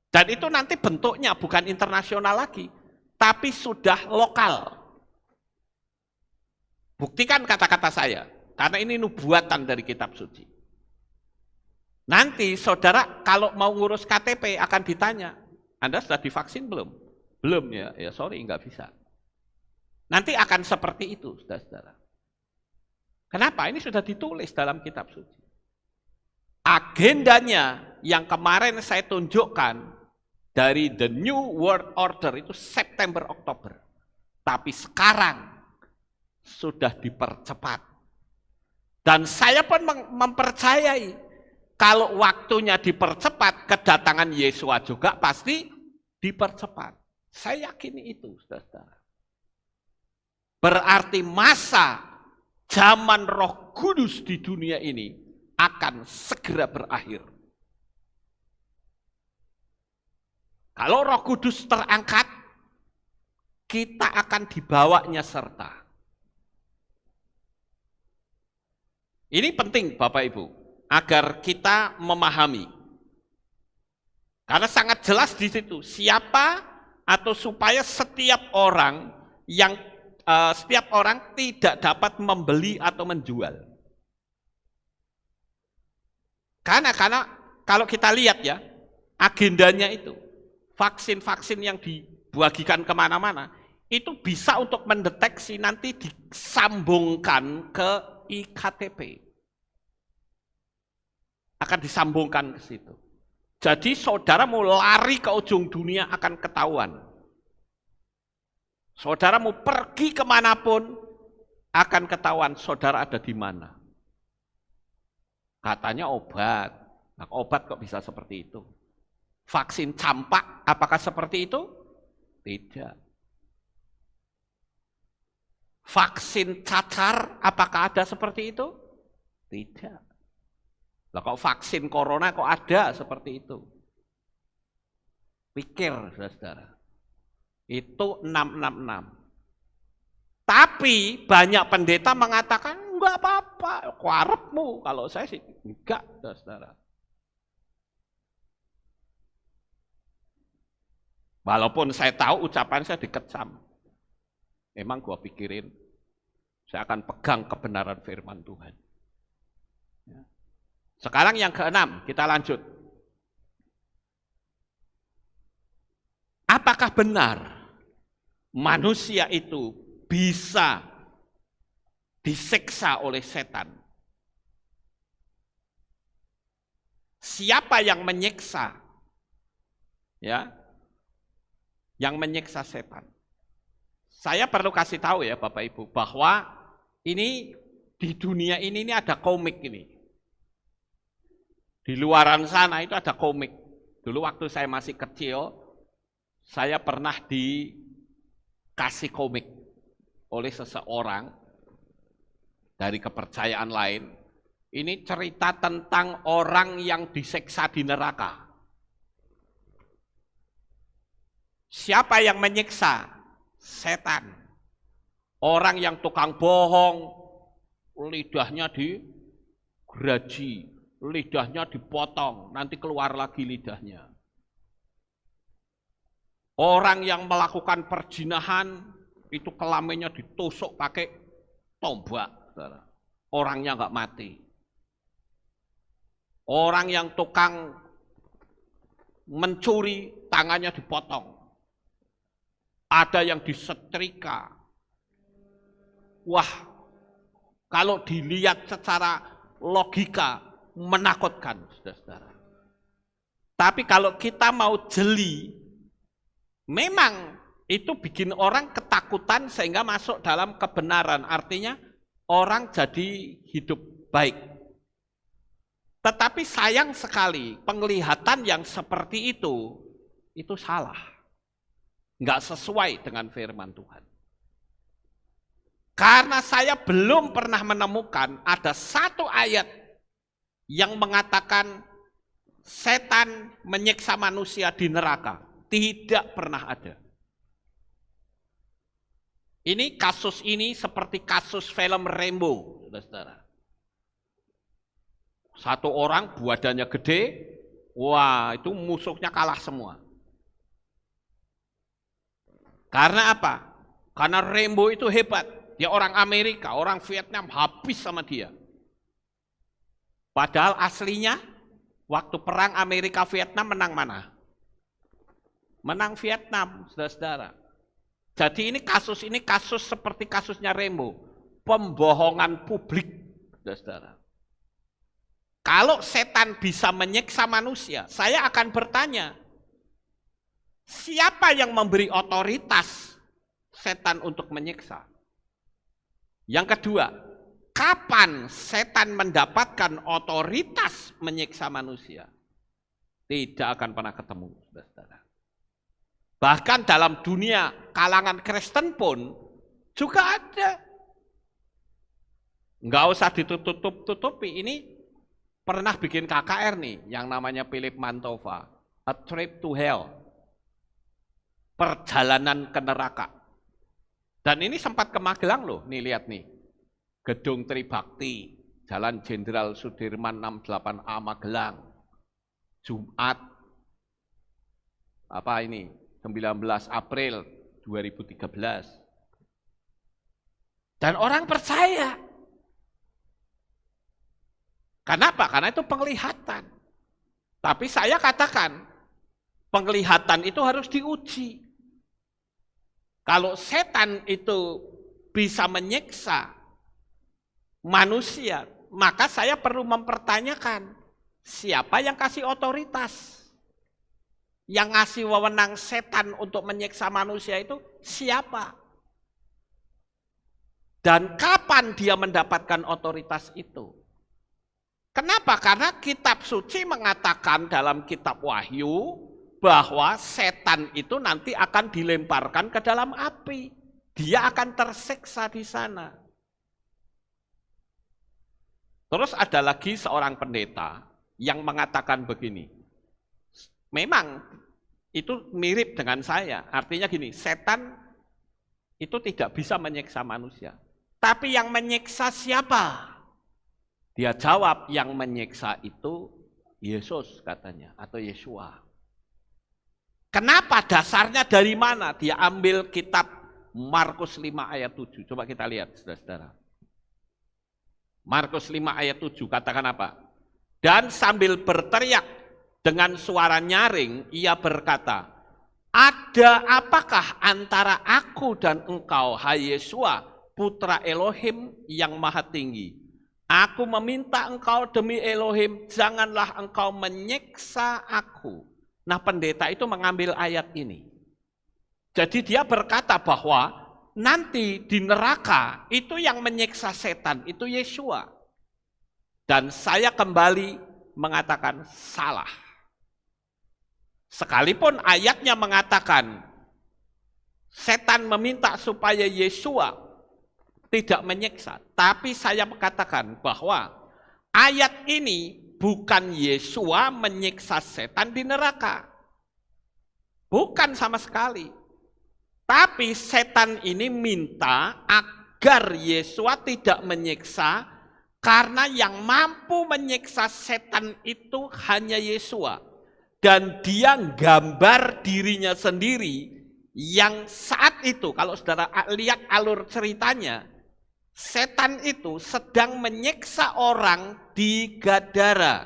[SPEAKER 1] Dan itu nanti bentuknya bukan internasional lagi, tapi sudah lokal. Buktikan kata-kata saya, karena ini nubuatan dari kitab suci. Nanti saudara kalau mau ngurus KTP akan ditanya, Anda sudah divaksin belum? Belum ya, sorry nggak bisa. Nanti akan seperti itu, saudara-saudara. Kenapa? Ini sudah ditulis dalam kitab suci. Agendanya yang kemarin saya tunjukkan dari The New World Order itu September, Oktober. Tapi sekarang sudah dipercepat. Dan saya pun mempercayai kalau waktunya dipercepat, kedatangan Yesua juga pasti dipercepat. Saya yakini itu, saudara-saudara. Berarti masa zaman Roh Kudus di dunia ini akan segera berakhir. Kalau Roh Kudus terangkat, kita akan dibawanya serta. Ini penting Bapak Ibu, agar kita memahami. Karena sangat jelas di situ, siapa atau supaya setiap orang tidak dapat membeli atau menjual. Karena kalau kita lihat ya, agendanya itu, vaksin-vaksin yang dibagikan kemana-mana, itu bisa untuk mendeteksi nanti disambungkan ke IKTP. Akan disambungkan ke situ. Jadi saudara mau lari ke ujung dunia akan ketahuan. Saudara mau pergi kemanapun akan ketahuan saudara ada di mana. Katanya obat. Nah, obat kok bisa seperti itu? Vaksin campak apakah seperti itu? Tidak. Vaksin cacar apakah ada seperti itu? Tidak. Lah kok vaksin corona kok ada seperti itu? Pikir, saudara. Itu 666. Tapi banyak pendeta mengatakan, enggak apa-apa, kuarepmu. Kalau saya sih, enggak, saudara. Walaupun saya tahu ucapan saya dikecam. Memang gua pikirin, saya akan pegang kebenaran firman Tuhan. Ya. Sekarang yang keenam, kita lanjut. Apakah benar manusia itu bisa disiksa oleh setan? Siapa yang menyiksa? Ya, yang menyiksa setan. Saya perlu kasih tahu ya Bapak Ibu, bahwa ini di dunia ini ada komik ini. Di luaran sana itu ada komik. Dulu waktu saya masih kecil, saya pernah dikasih komik oleh seseorang dari kepercayaan lain. Ini cerita tentang orang yang disiksa di neraka. Siapa yang menyiksa? Setan. Orang yang tukang bohong, lidahnya digeraji. Lidahnya dipotong, nanti keluar lagi lidahnya. Orang yang melakukan perzinahan, itu kelaminnya ditusuk pakai tombak. Orangnya nggak mati. Orang yang tukang mencuri, tangannya dipotong. Ada yang disetrika. Wah, kalau dilihat secara logika, menakutkan, saudara-saudara. Tapi kalau kita mau jeli, memang itu bikin orang ketakutan sehingga masuk dalam kebenaran. Artinya orang jadi hidup baik. Tetapi sayang sekali, penglihatan yang seperti itu salah. Enggak sesuai dengan firman Tuhan. Karena saya belum pernah menemukan ada satu ayat yang mengatakan setan menyiksa manusia di neraka. Tidak pernah ada. Ini kasus ini seperti kasus film Rambo, saudara. Satu orang badannya gede, wah itu musuhnya kalah semua. Karena apa? Karena Rambo itu hebat. Dia orang Amerika, orang Vietnam habis sama dia. Padahal aslinya, waktu perang Amerika-Vietnam menang mana? Menang Vietnam, saudara-saudara. Jadi ini kasus seperti kasusnya Rambo. Pembohongan publik, saudara-saudara. Kalau setan bisa menyiksa manusia, saya akan bertanya, siapa yang memberi otoritas setan untuk menyiksa? Yang kedua, kapan setan mendapatkan otoritas menyiksa manusia? Tidak akan pernah ketemu, saudara. Bahkan dalam dunia kalangan Kristen pun juga ada. Nggak usah ditutup-tutupi. Ini pernah bikin KKR nih, yang namanya Philip Mantova. A Trip to Hell. Perjalanan ke neraka. Dan ini sempat ke Magelang loh, nih lihat nih. Gedung Tribakti, Jalan Jenderal Sudirman 68A Magelang. Jumat 19 April 2013. Dan orang percaya. Kenapa? Karena itu penglihatan. Tapi saya katakan, penglihatan itu harus diuji. Kalau setan itu bisa menyiksa manusia, maka saya perlu mempertanyakan, siapa yang kasih otoritas? Yang ngasih wewenang setan untuk menyiksa manusia itu siapa? Dan kapan dia mendapatkan otoritas itu? Kenapa? Karena kitab suci mengatakan dalam kitab Wahyu bahwa setan itu nanti akan dilemparkan ke dalam api. Dia akan tersiksa di sana. Terus ada lagi seorang pendeta yang mengatakan begini. Memang itu mirip dengan saya. Artinya gini, setan itu tidak bisa menyiksa manusia. Tapi yang menyiksa siapa? Dia jawab, yang menyiksa itu Yesus katanya, atau Yesua. Kenapa? Dasarnya dari mana? Dia ambil kitab Markus 5 ayat 7. Coba kita lihat, saudara-saudara. Markus 5 ayat 7, katakan apa? Dan sambil berteriak dengan suara nyaring, ia berkata, ada apakah antara aku dan engkau, hai Yesua, Putra Elohim yang maha tinggi? Aku meminta engkau demi Elohim, janganlah engkau menyiksa aku. Nah, pendeta itu mengambil ayat ini. Jadi dia berkata bahwa nanti di neraka itu yang menyiksa setan, itu Yesua. Dan saya kembali mengatakan salah. Sekalipun ayatnya mengatakan setan meminta supaya Yesua tidak menyiksa, tapi saya mengatakan bahwa ayat ini bukan Yesua menyiksa setan di neraka. Bukan sama sekali. Tapi setan ini minta agar Yesua tidak menyiksa, karena yang mampu menyiksa setan itu hanya Yesua. Dan dia gambar dirinya sendiri yang saat itu, kalau saudara lihat alur ceritanya, setan itu sedang menyiksa orang di Gadara.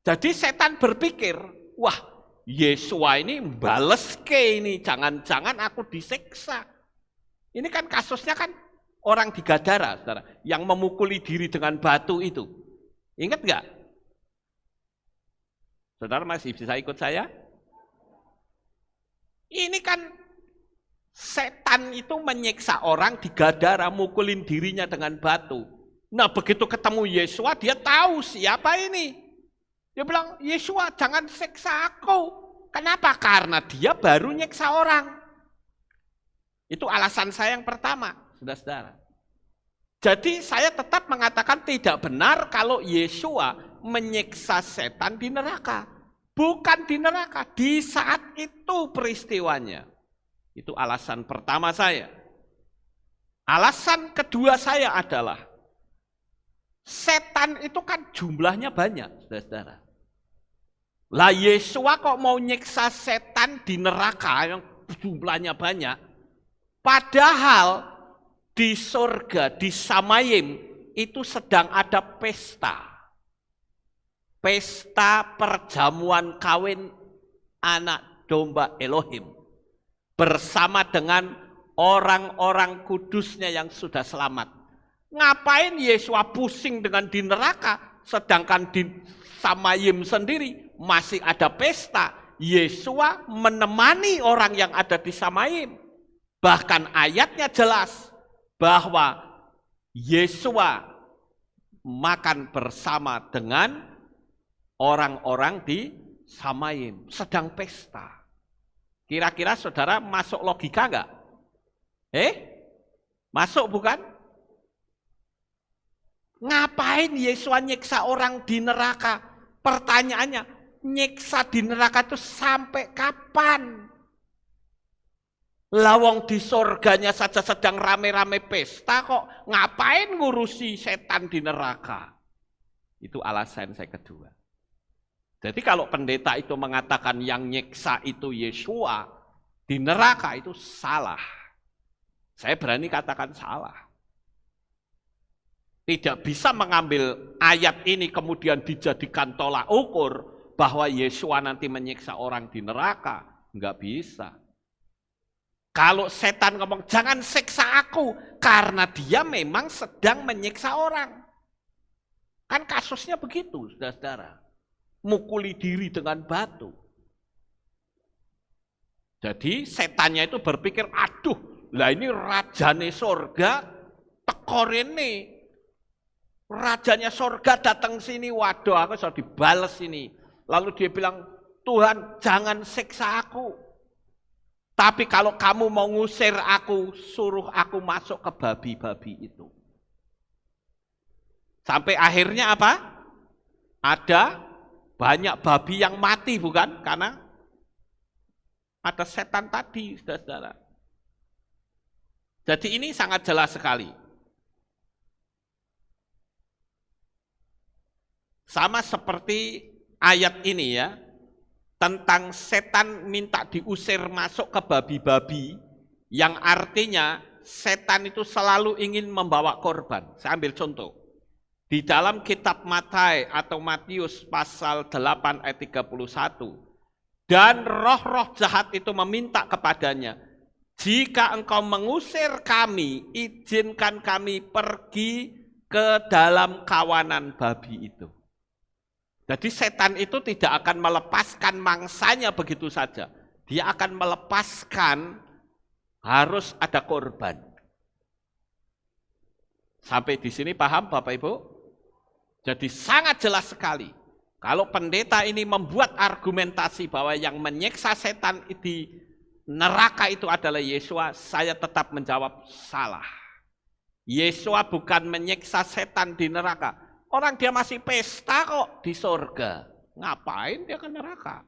[SPEAKER 1] Jadi setan berpikir, wah Yesua ini bales ke ini, jangan-jangan aku disiksa. Ini kan kasusnya kan orang di Gadara, saudara, yang memukuli diri dengan batu itu. Ingat nggak? Saudara masih bisa ikut saya? Ini kan setan itu menyiksa orang di Gadara, mukulin dirinya dengan batu. Nah, begitu ketemu Yesua, dia tahu siapa ini. Dia bilang, Yesua jangan siksa aku. Kenapa? Karena dia baru nyiksa orang. Itu alasan saya yang pertama, saudara-saudara. Jadi saya tetap mengatakan tidak benar kalau Yesua menyiksa setan di neraka. Bukan di neraka, di saat itu peristiwanya. Itu alasan pertama saya. Alasan kedua saya adalah, setan itu kan jumlahnya banyak, saudara-saudara. Lah Yesua kok mau nyiksa setan di neraka yang jumlahnya banyak, padahal di surga, di Samayim, itu sedang ada pesta. Pesta perjamuan kawin anak domba Elohim. Bersama dengan orang-orang kudusnya yang sudah selamat. Ngapain Yesua pusing dengan di neraka, sedangkan di Samayim sendiri masih ada pesta. Yesua menemani orang yang ada di Samayim. Bahkan ayatnya jelas bahwa Yesua makan bersama dengan orang-orang di Samayim, sedang pesta. Kira-kira saudara masuk logika enggak? Masuk bukan? Ngapain Yesua nyiksa orang di neraka? Pertanyaannya, nyiksa di neraka itu sampai kapan? Lawang di surganya saja sedang rame-rame pesta kok ngapain ngurusi setan di neraka? Itu alasan saya kedua. Jadi kalau pendeta itu mengatakan yang nyiksa itu Yesua di neraka itu salah. Saya berani katakan salah. Tidak bisa mengambil ayat ini kemudian dijadikan tolak ukur bahwa Yesua nanti menyiksa orang di neraka. Enggak bisa. Kalau setan ngomong, jangan siksa aku, karena dia memang sedang menyiksa orang. Kan kasusnya begitu, saudara-saudara. Mukuli diri dengan batu. Jadi setannya itu berpikir, aduh, lah ini rajane sorga, tekor ini. Rajanya sorga datang sini, waduh aku sudah dibales ini. Lalu dia bilang, Tuhan jangan siksa aku. Tapi kalau kamu mau ngusir aku, suruh aku masuk ke babi-babi itu. Sampai akhirnya apa? Ada banyak babi yang mati, bukan? Karena ada setan tadi, saudara-saudara. Jadi ini sangat jelas sekali. Sama seperti ayat ini ya, tentang setan minta diusir masuk ke babi-babi, yang artinya setan itu selalu ingin membawa korban. Saya ambil contoh. Di dalam kitab Matai atau Matius pasal 8 ayat 31, dan roh-roh jahat itu meminta kepadanya, jika engkau mengusir kami, izinkan kami pergi ke dalam kawanan babi itu. Jadi setan itu tidak akan melepaskan mangsanya begitu saja. Dia akan melepaskan, harus ada korban. Sampai di sini paham Bapak Ibu? Jadi sangat jelas sekali. Kalau pendeta ini membuat argumentasi bahwa yang menyiksa setan di neraka itu adalah Yesua, saya tetap menjawab salah. Yesua bukan menyiksa setan di neraka. Orang dia masih pesta kok di surga. Ngapain dia ke neraka?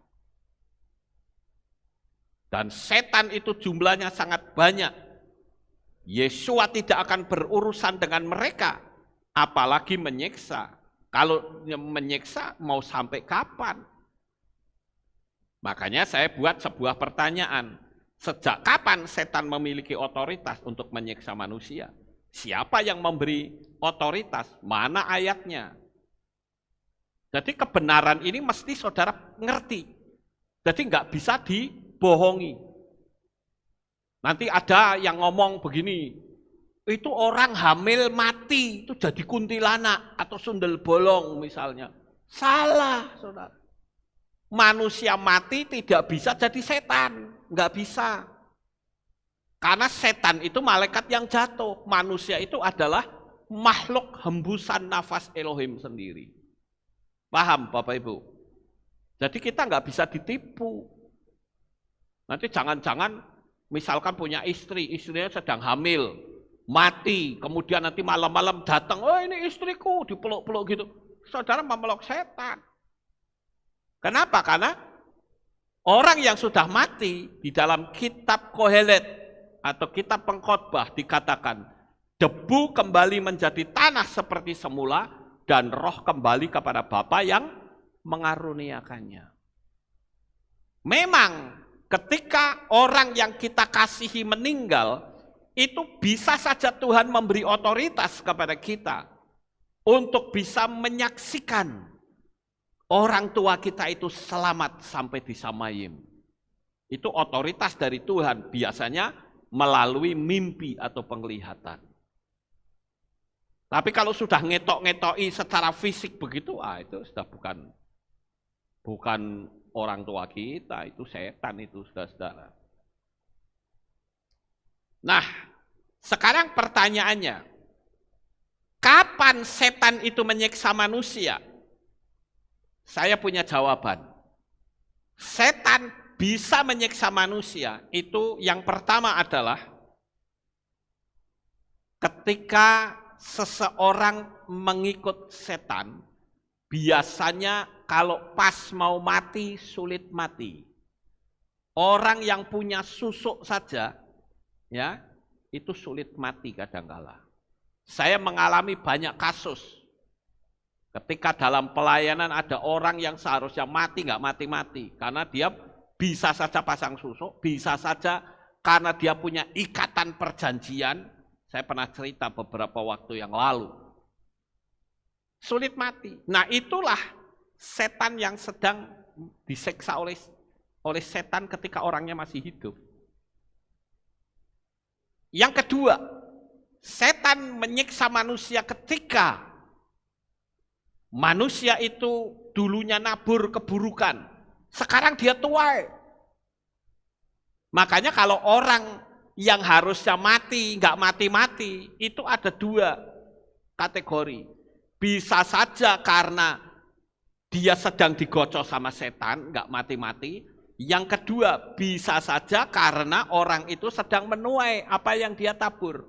[SPEAKER 1] Dan setan itu jumlahnya sangat banyak. Yesua tidak akan berurusan dengan mereka, apalagi menyiksa. Kalau menyiksa mau sampai kapan? Makanya saya buat sebuah pertanyaan. Sejak kapan setan memiliki otoritas untuk menyiksa manusia? Siapa yang memberi otoritas? Mana ayatnya? Jadi kebenaran ini mesti saudara ngerti. Jadi nggak bisa dibohongi. Nanti ada yang ngomong begini, itu orang hamil mati, itu jadi kuntilanak atau sundel bolong misalnya. Salah, saudara. Manusia mati tidak bisa jadi setan, nggak bisa. Karena setan itu malaikat yang jatuh, manusia itu adalah makhluk hembusan nafas Elohim sendiri. Paham Bapak Ibu? Jadi kita nggak bisa ditipu. Nanti jangan-jangan misalkan punya istri, istrinya sedang hamil, mati, kemudian nanti malam-malam datang, oh ini istriku, dipeluk-peluk gitu. Saudara memeluk setan. Kenapa? Karena orang yang sudah mati di dalam kitab Kohelet atau kitab pengkhotbah dikatakan, debu kembali menjadi tanah seperti semula, dan roh kembali kepada Bapa yang mengaruniakannya. Memang ketika orang yang kita kasihi meninggal, itu bisa saja Tuhan memberi otoritas kepada kita untuk bisa menyaksikan orang tua kita itu selamat sampai di Samayim. Itu otoritas dari Tuhan, biasanya melalui mimpi atau penglihatan. Tapi kalau sudah ngetok-ngetoki secara fisik begitu, itu sudah bukan orang tua kita, itu setan itu, saudara-saudara. Nah, sekarang pertanyaannya, kapan setan itu menyiksa manusia? Saya punya jawaban. Setan bisa menyiksa manusia, itu yang pertama adalah ketika seseorang mengikut setan, biasanya kalau pas mau mati, sulit mati. Orang yang punya susuk saja, ya, itu sulit mati kadangkala. Saya mengalami banyak kasus. Ketika dalam pelayanan ada orang yang seharusnya mati, nggak mati-mati. Karena dia bisa saja pasang susuk, bisa saja karena dia punya ikatan perjanjian. Saya pernah cerita beberapa waktu yang lalu. Sulit mati. Nah itulah setan yang sedang diseksa oleh setan ketika orangnya masih hidup. Yang kedua, setan menyiksa manusia ketika manusia itu dulunya nabur keburukan. Sekarang dia tua. Makanya kalau orang yang harusnya mati, nggak mati-mati, itu ada dua kategori. Bisa saja karena dia sedang digocok sama setan, nggak mati-mati. Yang kedua, bisa saja karena orang itu sedang menuai apa yang dia tabur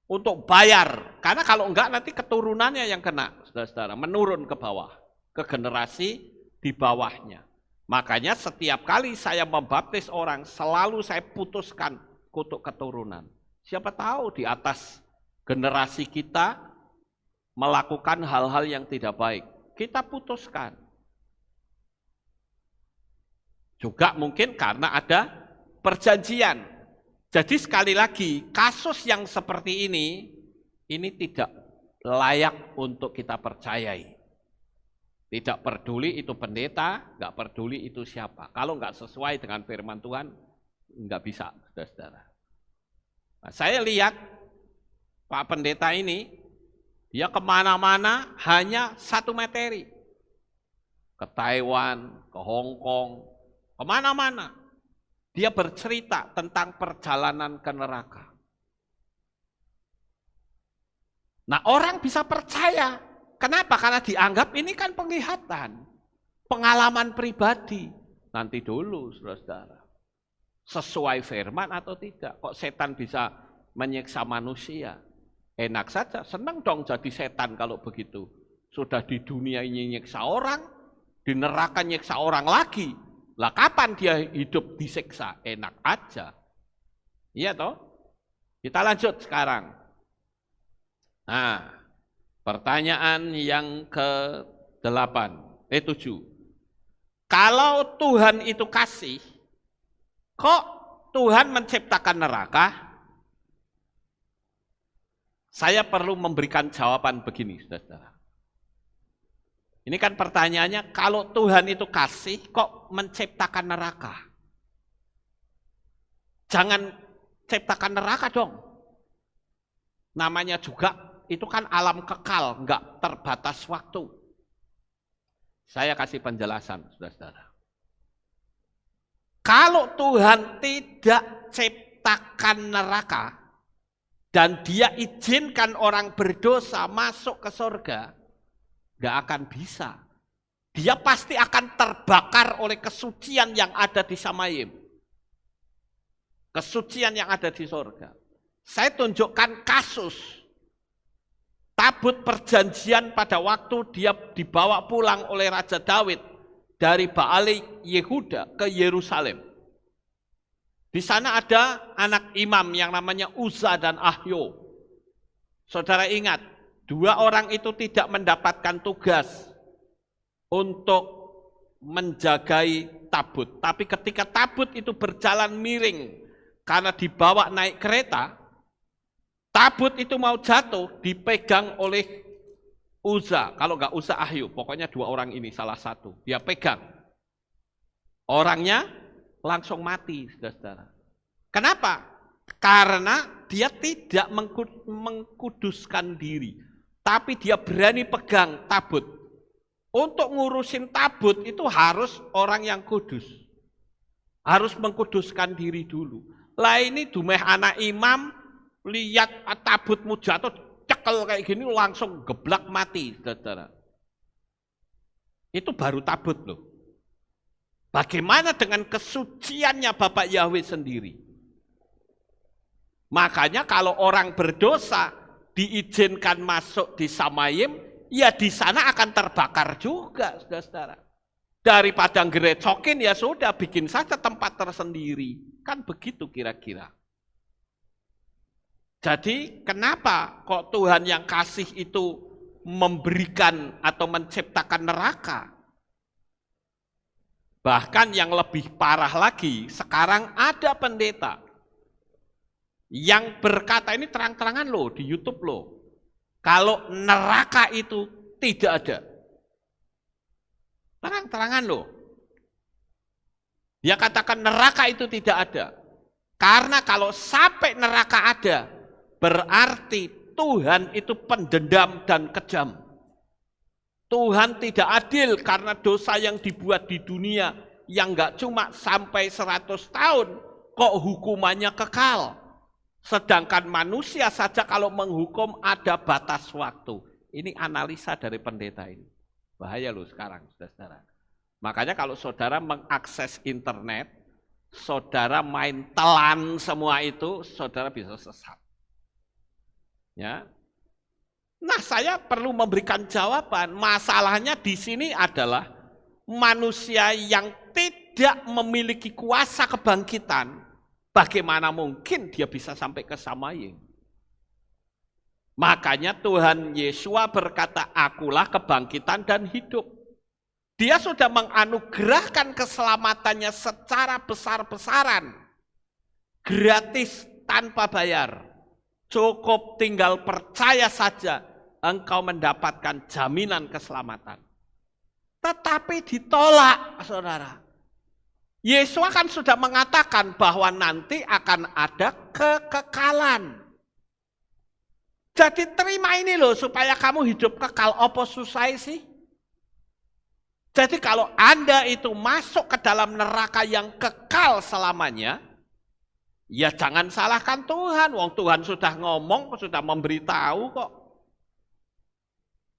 [SPEAKER 1] untuk bayar. Karena kalau enggak nanti keturunannya yang kena, saudara-saudara, menurun ke bawah, ke generasi di bawahnya. Makanya setiap kali saya membaptis orang, selalu saya putuskan kutuk keturunan. Siapa tahu di atas generasi kita melakukan hal-hal yang tidak baik. Kita putuskan. Juga mungkin karena ada perjanjian. Jadi sekali lagi, kasus yang seperti ini tidak layak untuk kita percayai. Tidak peduli itu pendeta, nggak peduli itu siapa. Kalau nggak sesuai dengan firman Tuhan, nggak bisa, saudara-saudara. Nah, saya lihat Pak Pendeta ini, dia kemana-mana hanya satu materi. Ke Taiwan, ke Hong Kong, kemana-mana. Dia bercerita tentang perjalanan ke neraka. Nah orang bisa percaya. Kenapa? Karena dianggap ini kan penglihatan. Pengalaman pribadi. Nanti dulu saudara-saudara. Sesuai firman atau tidak. Kok setan bisa menyiksa manusia? Enak saja, senang dong jadi setan kalau begitu. Sudah di dunia ini nyiksa orang, di neraka nyiksa orang lagi. Lah kapan dia hidup disiksa? Enak aja. Iya toh? Kita lanjut sekarang. Nah, pertanyaan yang ke-7. Kalau Tuhan itu kasih, kok Tuhan menciptakan neraka? Saya perlu memberikan jawaban begini, saudara. Ini kan pertanyaannya, kalau Tuhan itu kasih, kok menciptakan neraka? Jangan ciptakan neraka dong. Namanya juga, itu kan alam kekal, enggak terbatas waktu. Saya kasih penjelasan, saudara-saudara. Kalau Tuhan tidak ciptakan neraka, dan dia izinkan orang berdosa masuk ke surga, nggak akan bisa. Dia pasti akan terbakar oleh kesucian yang ada di Samayim. Kesucian yang ada di surga. Saya tunjukkan kasus tabut perjanjian pada waktu dia dibawa pulang oleh Raja Daud dari Baali Yehuda ke Yerusalem. Di sana ada anak imam yang namanya Uza dan Ahyo. Saudara ingat, dua orang itu tidak mendapatkan tugas untuk menjagai tabut. Tapi ketika tabut itu berjalan miring karena dibawa naik kereta, tabut itu mau jatuh dipegang oleh Uza. Kalau enggak Uza, Ahyu. Pokoknya dua orang ini salah satu. Dia pegang. Orangnya langsung mati, saudara-saudara. Kenapa? Karena dia tidak mengkuduskan diri. Tapi dia berani pegang tabut. Untuk ngurusin tabut itu harus orang yang kudus. Harus mengkuduskan diri dulu. Lah ini dumeh anak imam, lihat tabutmu jatuh, cekel kayak gini langsung geblak mati, saudara. Itu baru tabut loh. Bagaimana dengan kesuciannya Bapak Yahweh sendiri? Makanya kalau orang berdosa diizinkan masuk di Samayim, ya di sana akan terbakar juga, saudara-saudara. Daripada ngerecokin ya sudah bikin saja tempat tersendiri. Kan begitu kira-kira. Jadi kenapa kok Tuhan yang kasih itu memberikan atau menciptakan neraka? Bahkan yang lebih parah lagi, sekarang ada pendeta yang berkata, ini terang-terangan loh di YouTube loh, kalau neraka itu tidak ada. Terang-terangan loh. Dia katakan neraka itu tidak ada. Karena kalau sampai neraka ada, berarti Tuhan itu pendendam dan kejam. Tuhan tidak adil karena dosa yang dibuat di dunia yang enggak cuma sampai 100 tahun, kok hukumannya kekal. Sedangkan manusia saja kalau menghukum ada batas waktu. Ini analisa dari pendeta ini. Bahaya loh sekarang, saudara. Makanya kalau saudara mengakses internet, saudara main telan semua itu, saudara bisa sesat. Ya. Nah, saya perlu memberikan jawaban. Masalahnya di sini adalah manusia yang tidak memiliki kuasa kebangkitan. Bagaimana mungkin dia bisa sampai ke Samaying? Makanya Tuhan Yesua berkata, akulah kebangkitan dan hidup. Dia sudah menganugerahkan keselamatannya secara besar-besaran. Gratis tanpa bayar. Cukup tinggal percaya saja, engkau mendapatkan jaminan keselamatan. Tetapi ditolak, saudara. Yesus kan sudah mengatakan bahwa nanti akan ada kekekalan. Jadi terima ini loh, supaya kamu hidup kekal. Apa susah sih? Jadi kalau Anda itu masuk ke dalam neraka yang kekal selamanya, ya jangan salahkan Tuhan. Wong Tuhan sudah ngomong, sudah memberitahu kok.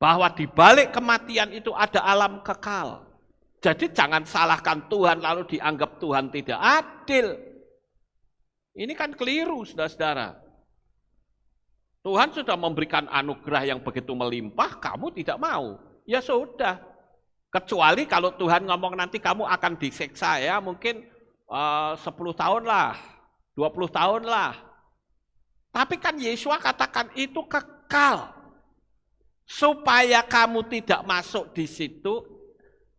[SPEAKER 1] Bahwa di balik kematian itu ada alam kekal. Jadi jangan salahkan Tuhan lalu dianggap Tuhan tidak adil. Ini kan keliru, saudara-saudara. Tuhan sudah memberikan anugerah yang begitu melimpah, kamu tidak mau. Ya sudah. Kecuali kalau Tuhan ngomong nanti kamu akan disiksa ya, mungkin 10 tahun lah, 20 tahun lah. Tapi kan Yesus katakan itu kekal. Supaya kamu tidak masuk di situ,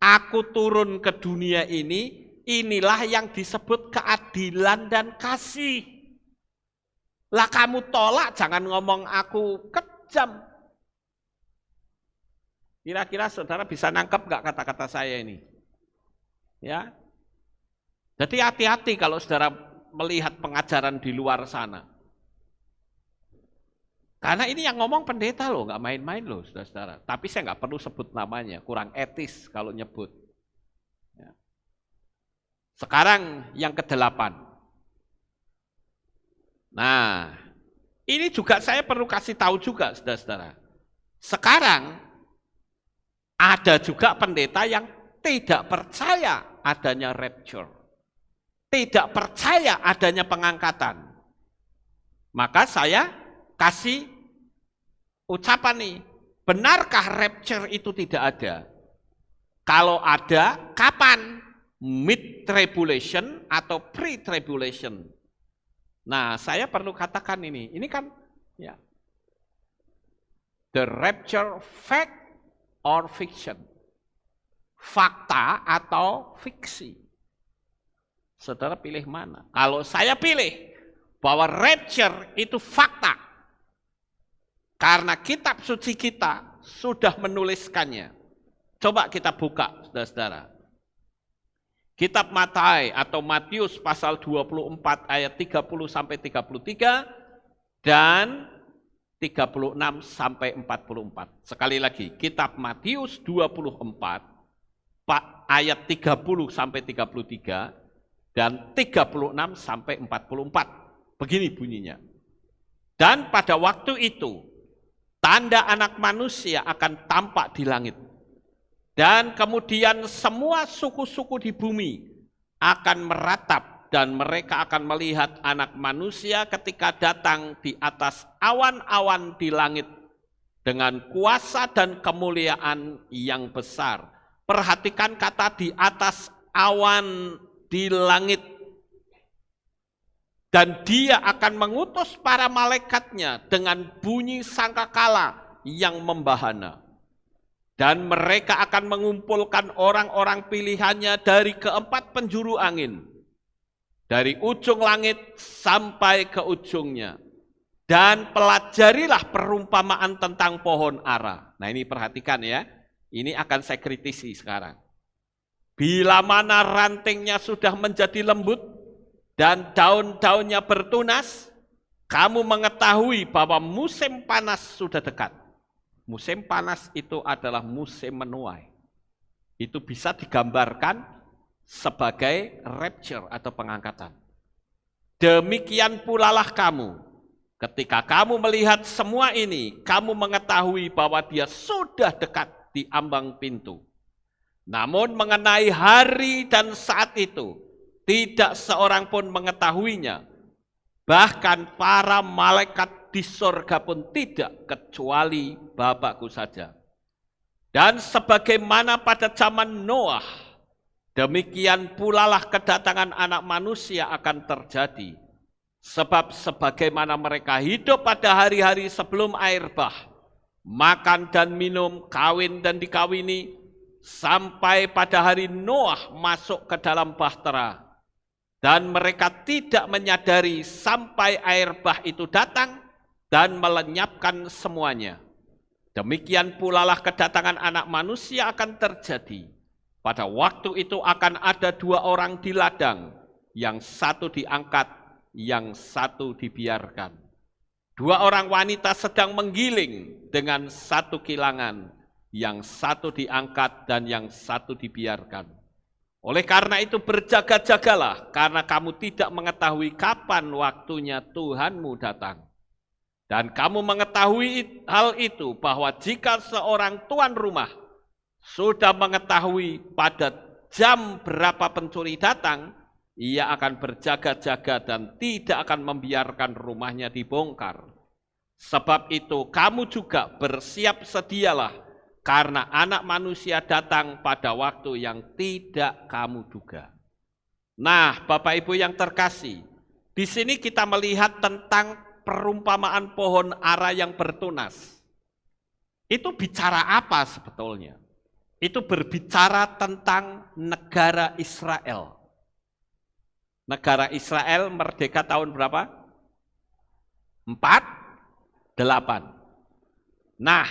[SPEAKER 1] aku turun ke dunia ini, inilah yang disebut keadilan dan kasih. Lah kamu tolak, jangan ngomong aku kejam. Kira-kira saudara bisa nangkep gak kata-kata saya ini? Ya. Jadi hati-hati kalau saudara melihat pengajaran di luar sana. Karena ini yang ngomong pendeta loh, gak main-main loh saudara-saudara. Tapi saya gak perlu sebut namanya, kurang etis kalau nyebut. Ya. Sekarang yang ke-8. Nah, ini juga saya perlu kasih tahu juga, saudara-saudara. Sekarang ada juga pendeta yang tidak percaya adanya rapture, tidak percaya adanya pengangkatan. Maka saya kasih ucapan nih, benarkah rapture itu tidak ada? Kalau ada, kapan? Mid-tribulation atau pre-tribulation? Nah, saya perlu katakan ini kan ya, the rapture fact or fiction, fakta atau fiksi. Saudara pilih mana? Kalau saya pilih bahwa rapture itu fakta, karena kitab suci kita sudah menuliskannya. Coba kita buka, saudara-saudara. Kitab Matai atau Matius pasal 24 ayat 30 sampai 33 dan 36 sampai 44. Sekali lagi, kitab Matius 24 ayat 30 sampai 33 dan 36 sampai 44. Begini bunyinya. Dan pada waktu itu tanda Anak Manusia akan tampak di langit. Dan kemudian semua suku-suku di bumi akan meratap dan mereka akan melihat Anak Manusia ketika datang di atas awan-awan di langit dengan kuasa dan kemuliaan yang besar. Perhatikan kata di atas awan di langit. Dan dia akan mengutus para malaikatnya dengan bunyi sangkakala yang membahana. Dan mereka akan mengumpulkan orang-orang pilihannya dari keempat penjuru angin. Dari ujung langit sampai ke ujungnya. Dan pelajarilah perumpamaan tentang pohon ara. Nah ini perhatikan ya, ini akan saya kritisi sekarang. Bila mana rantingnya sudah menjadi lembut dan daun-daunnya bertunas, kamu mengetahui bahwa musim panas sudah dekat. Musim panas itu adalah musim menuai. Itu bisa digambarkan sebagai rapture atau pengangkatan. Demikian pula lah kamu. Ketika kamu melihat semua ini, kamu mengetahui bahwa dia sudah dekat di ambang pintu. Namun mengenai hari dan saat itu, tidak seorang pun mengetahuinya. Bahkan para malaikat di sorga pun tidak, kecuali Bapakku saja. Dan sebagaimana pada zaman Noah, demikian pula lah kedatangan anak manusia akan terjadi. Sebab sebagaimana mereka hidup pada hari-hari sebelum air bah, makan dan minum, kawin dan dikawini, sampai pada hari Noah masuk ke dalam bahtera. Dan mereka tidak menyadari sampai air bah itu datang dan melenyapkan semuanya. Demikian pula lah kedatangan anak manusia akan terjadi. Pada waktu itu akan ada dua orang di ladang, yang satu diangkat, yang satu dibiarkan. Dua orang wanita sedang menggiling dengan satu kilangan, yang satu diangkat dan yang satu dibiarkan. Oleh karena itu berjaga-jagalah, karena kamu tidak mengetahui kapan waktunya Tuhanmu datang. Dan kamu mengetahui hal itu, bahwa jika seorang tuan rumah sudah mengetahui pada jam berapa pencuri datang, ia akan berjaga-jaga dan tidak akan membiarkan rumahnya dibongkar. Sebab itu kamu juga bersiap sedialah, karena anak manusia datang pada waktu yang tidak kamu duga. Nah, Bapak Ibu yang terkasih, di sini kita melihat tentang perumpamaan pohon ara yang bertunas. Itu bicara apa sebetulnya? Itu berbicara tentang negara Israel. Negara Israel merdeka tahun berapa? 48. Nah,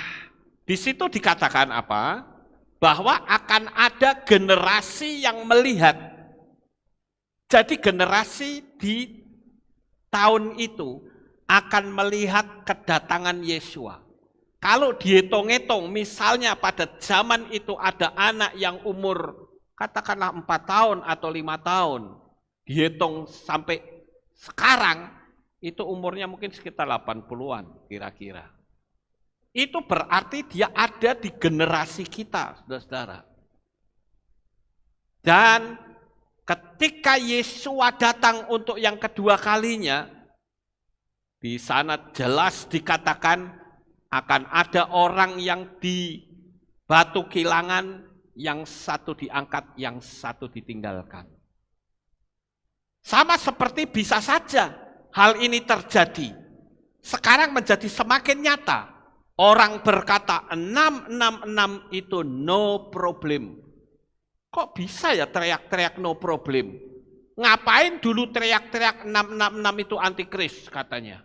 [SPEAKER 1] di situ dikatakan apa? Bahwa akan ada generasi yang melihat. Jadi generasi di tahun itu akan melihat kedatangan Yesua. Kalau dihitung-hitung, misalnya pada zaman itu ada anak yang umur katakanlah 4 tahun atau 5 tahun. Dihitung sampai sekarang, itu umurnya mungkin sekitar 80-an kira-kira. Itu berarti dia ada di generasi kita, saudara-saudara. Dan ketika Yesua datang untuk yang kedua kalinya, di sana jelas dikatakan akan ada orang yang di batu kilangan, yang satu diangkat, yang satu ditinggalkan. Sama seperti bisa saja hal ini terjadi. Sekarang menjadi semakin nyata. Orang berkata 666 itu no problem. Kok bisa ya teriak-teriak no problem? Ngapain dulu teriak-teriak 666 itu antikris katanya?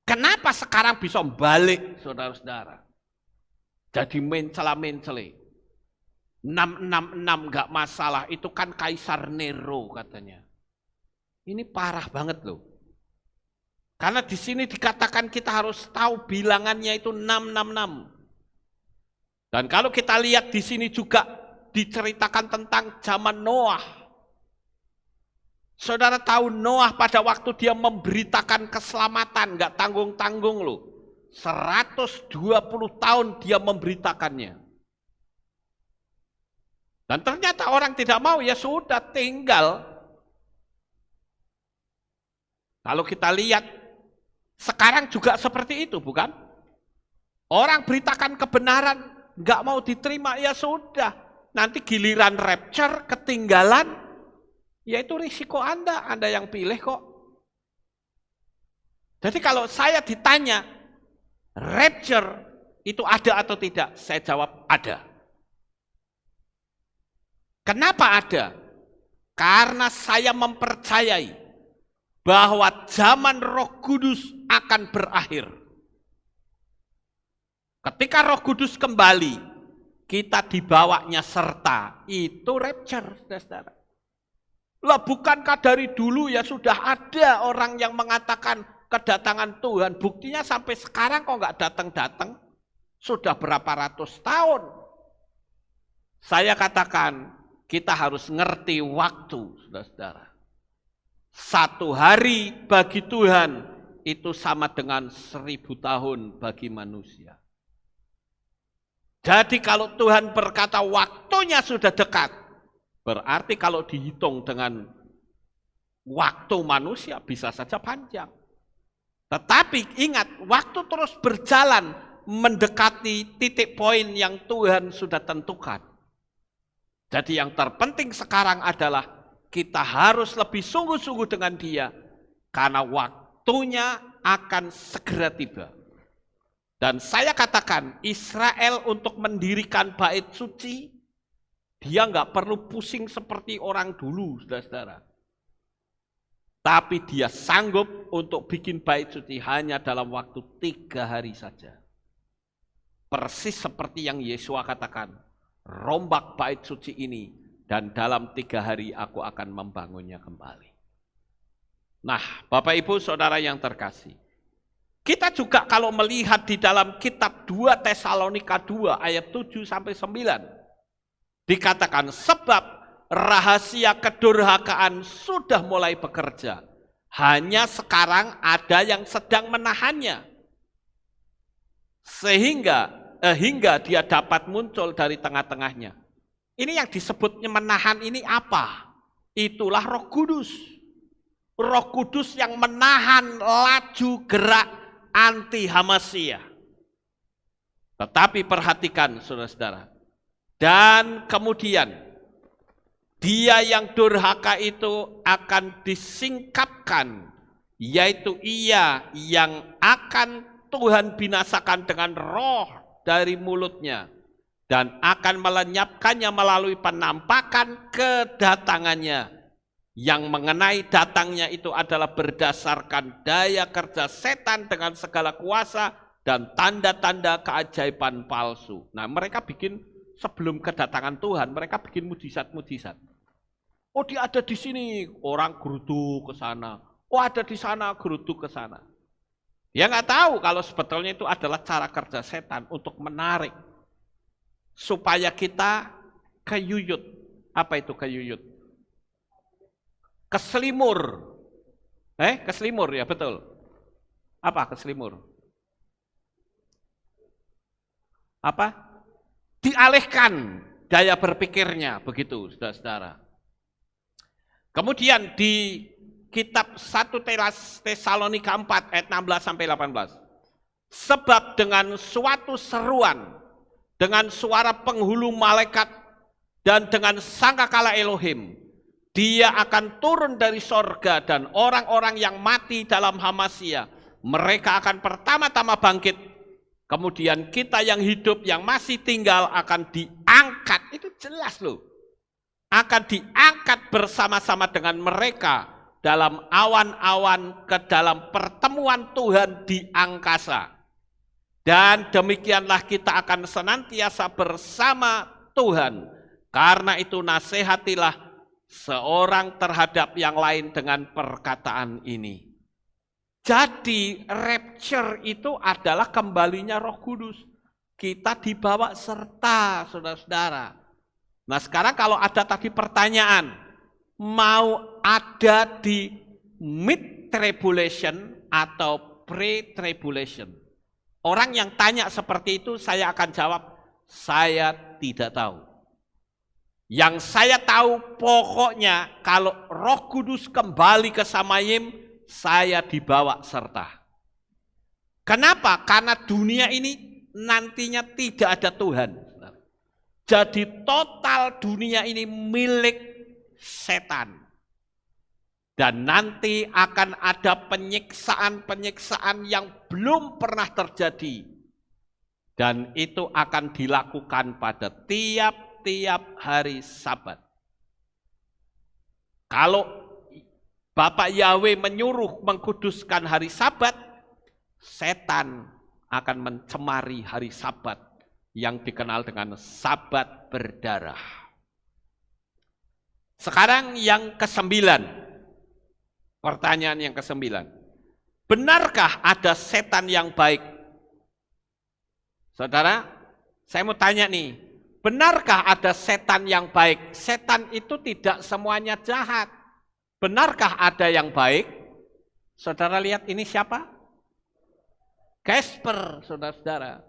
[SPEAKER 1] Kenapa sekarang bisa balik, saudara-saudara? Jadi mencela-mencele. 666 enggak masalah, itu kan Kaisar Nero katanya. Ini parah banget loh. Karena di sini dikatakan kita harus tahu bilangannya itu 666. Dan kalau kita lihat di sini juga diceritakan tentang zaman Noah. Saudara tahu Noah pada waktu dia memberitakan keselamatan, enggak tanggung-tanggung loh. 120 tahun dia memberitakannya. Dan ternyata orang tidak mau, ya sudah tinggal. Kalau kita lihat, sekarang juga seperti itu, bukan? Orang beritakan kebenaran, nggak mau diterima, ya sudah. Nanti giliran rapture, ketinggalan, ya itu risiko Anda yang pilih kok. Jadi kalau saya ditanya, rapture itu ada atau tidak? Saya jawab ada. Kenapa ada? Karena saya mempercayai bahwa zaman Roh Kudus akan berakhir. Ketika Roh Kudus kembali, kita dibawanya serta. Itu rapture, saudara. Lah bukankah dari dulu ya sudah ada orang yang mengatakan kedatangan Tuhan. Buktinya sampai sekarang kok nggak datang-datang. Sudah berapa ratus tahun. Saya katakan kita harus ngerti waktu, saudara-saudara. 1 hari bagi Tuhan itu sama dengan 1000 tahun bagi manusia. Jadi kalau Tuhan berkata waktunya sudah dekat, berarti kalau dihitung dengan waktu manusia bisa saja panjang. Tetapi ingat, waktu terus berjalan mendekati titik poin yang Tuhan sudah tentukan. Jadi yang terpenting sekarang adalah kita harus lebih sungguh-sungguh dengan Dia, karena waktunya akan segera tiba. Dan saya katakan, Israel untuk mendirikan bait suci, dia nggak perlu pusing seperti orang dulu, saudara-saudara. Tapi dia sanggup untuk bikin bait suci hanya dalam waktu 3 hari saja. Persis seperti yang Yesua katakan, rombak bait suci ini dan dalam 3 hari aku akan membangunnya kembali. Nah, Bapak Ibu Saudara yang terkasih, kita juga kalau melihat di dalam kitab 2 Tesalonika 2 ayat 7 sampai 9, dikatakan sebab rahasia kedurhakaan sudah mulai bekerja. Hanya sekarang ada yang sedang menahannya. Hingga dia dapat muncul dari tengah-tengahnya. Ini yang disebutnya menahan ini apa? Itulah Roh Kudus. Roh Kudus yang menahan laju gerak anti Hamasia. Tetapi perhatikan saudara-saudara. Dan kemudian dia yang durhaka itu akan disingkapkan, yaitu ia yang akan Tuhan binasakan dengan roh dari mulutnya dan akan melenyapkannya melalui penampakan kedatangannya. Yang mengenai datangnya itu adalah berdasarkan daya kerja setan dengan segala kuasa dan tanda-tanda keajaiban palsu. Nah, mereka bikin sebelum kedatangan Tuhan, mereka bikin mujizat-mujizat. Oh, dia ada di sini, orang geruduk ke sana. Oh, ada di sana, geruduk ke sana. Dia nggak tahu kalau sebetulnya itu adalah cara kerja setan untuk menarik supaya kita keyuyut. Apa itu keyuyut? Keselimur. Keselimur ya, betul. Apa keselimur? Apa? Dialihkan daya berpikirnya, begitu saudara-saudara. Kemudian di kitab 1 Tesalonika 4 ayat 16 sampai 18. Sebab dengan suatu seruan, dengan suara penghulu malaikat dan dengan sangkakala Elohim, dia akan turun dari sorga dan orang-orang yang mati dalam Hamasia, mereka akan pertama-tama bangkit. Kemudian kita yang hidup, yang masih tinggal akan diangkat. Itu jelas loh. Akan diangkat bersama-sama dengan mereka dalam awan-awan ke dalam pertemuan Tuhan di angkasa. Dan demikianlah kita akan senantiasa bersama Tuhan. Karena itu nasihatilah seorang terhadap yang lain dengan perkataan ini. Jadi rapture itu adalah kembalinya Roh Kudus. Kita dibawa serta, saudara-saudara. Nah sekarang kalau ada tadi pertanyaan, mau ada di mid-tribulation atau pre-tribulation? Orang yang tanya seperti itu saya akan jawab, saya tidak tahu. Yang saya tahu pokoknya kalau Roh Kudus kembali ke Samayim, saya dibawa serta. Kenapa? Karena dunia ini nantinya tidak ada Tuhan. Jadi total dunia ini milik setan. Dan nanti akan ada penyiksaan-penyiksaan yang belum pernah terjadi. Dan itu akan dilakukan pada tiap-tiap hari Sabat. Kalau Bapak Yahweh menyuruh mengkuduskan hari Sabat, setan akan mencemari hari Sabat yang dikenal dengan Sabat berdarah. Sekarang yang ke-9. Pertanyaan yang ke-9. Benarkah ada setan yang baik? Saudara, saya mau tanya nih, benarkah ada setan yang baik? Setan itu tidak semuanya jahat. Benarkah ada yang baik? Saudara lihat ini siapa? Casper, saudara-saudara.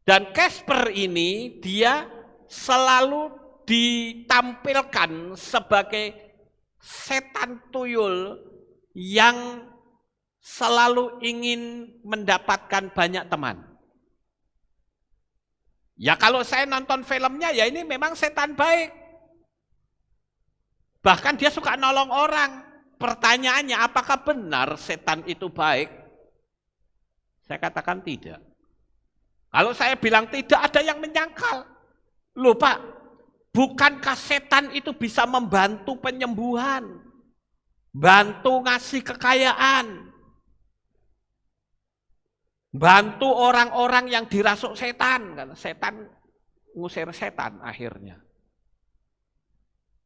[SPEAKER 1] Dan Casper ini dia selalu ditampilkan sebagai setan tuyul yang selalu ingin mendapatkan banyak teman. Ya kalau saya nonton filmnya ya ini memang setan baik. Bahkan dia suka nolong orang. Pertanyaannya apakah benar setan itu baik? Saya katakan tidak. Kalau saya bilang tidak, ada yang menyangkal. Loh Pak, bukankah setan itu bisa membantu penyembuhan? Bantu ngasih kekayaan? Bantu orang-orang yang dirasuk setan. Karena setan ngusir setan akhirnya.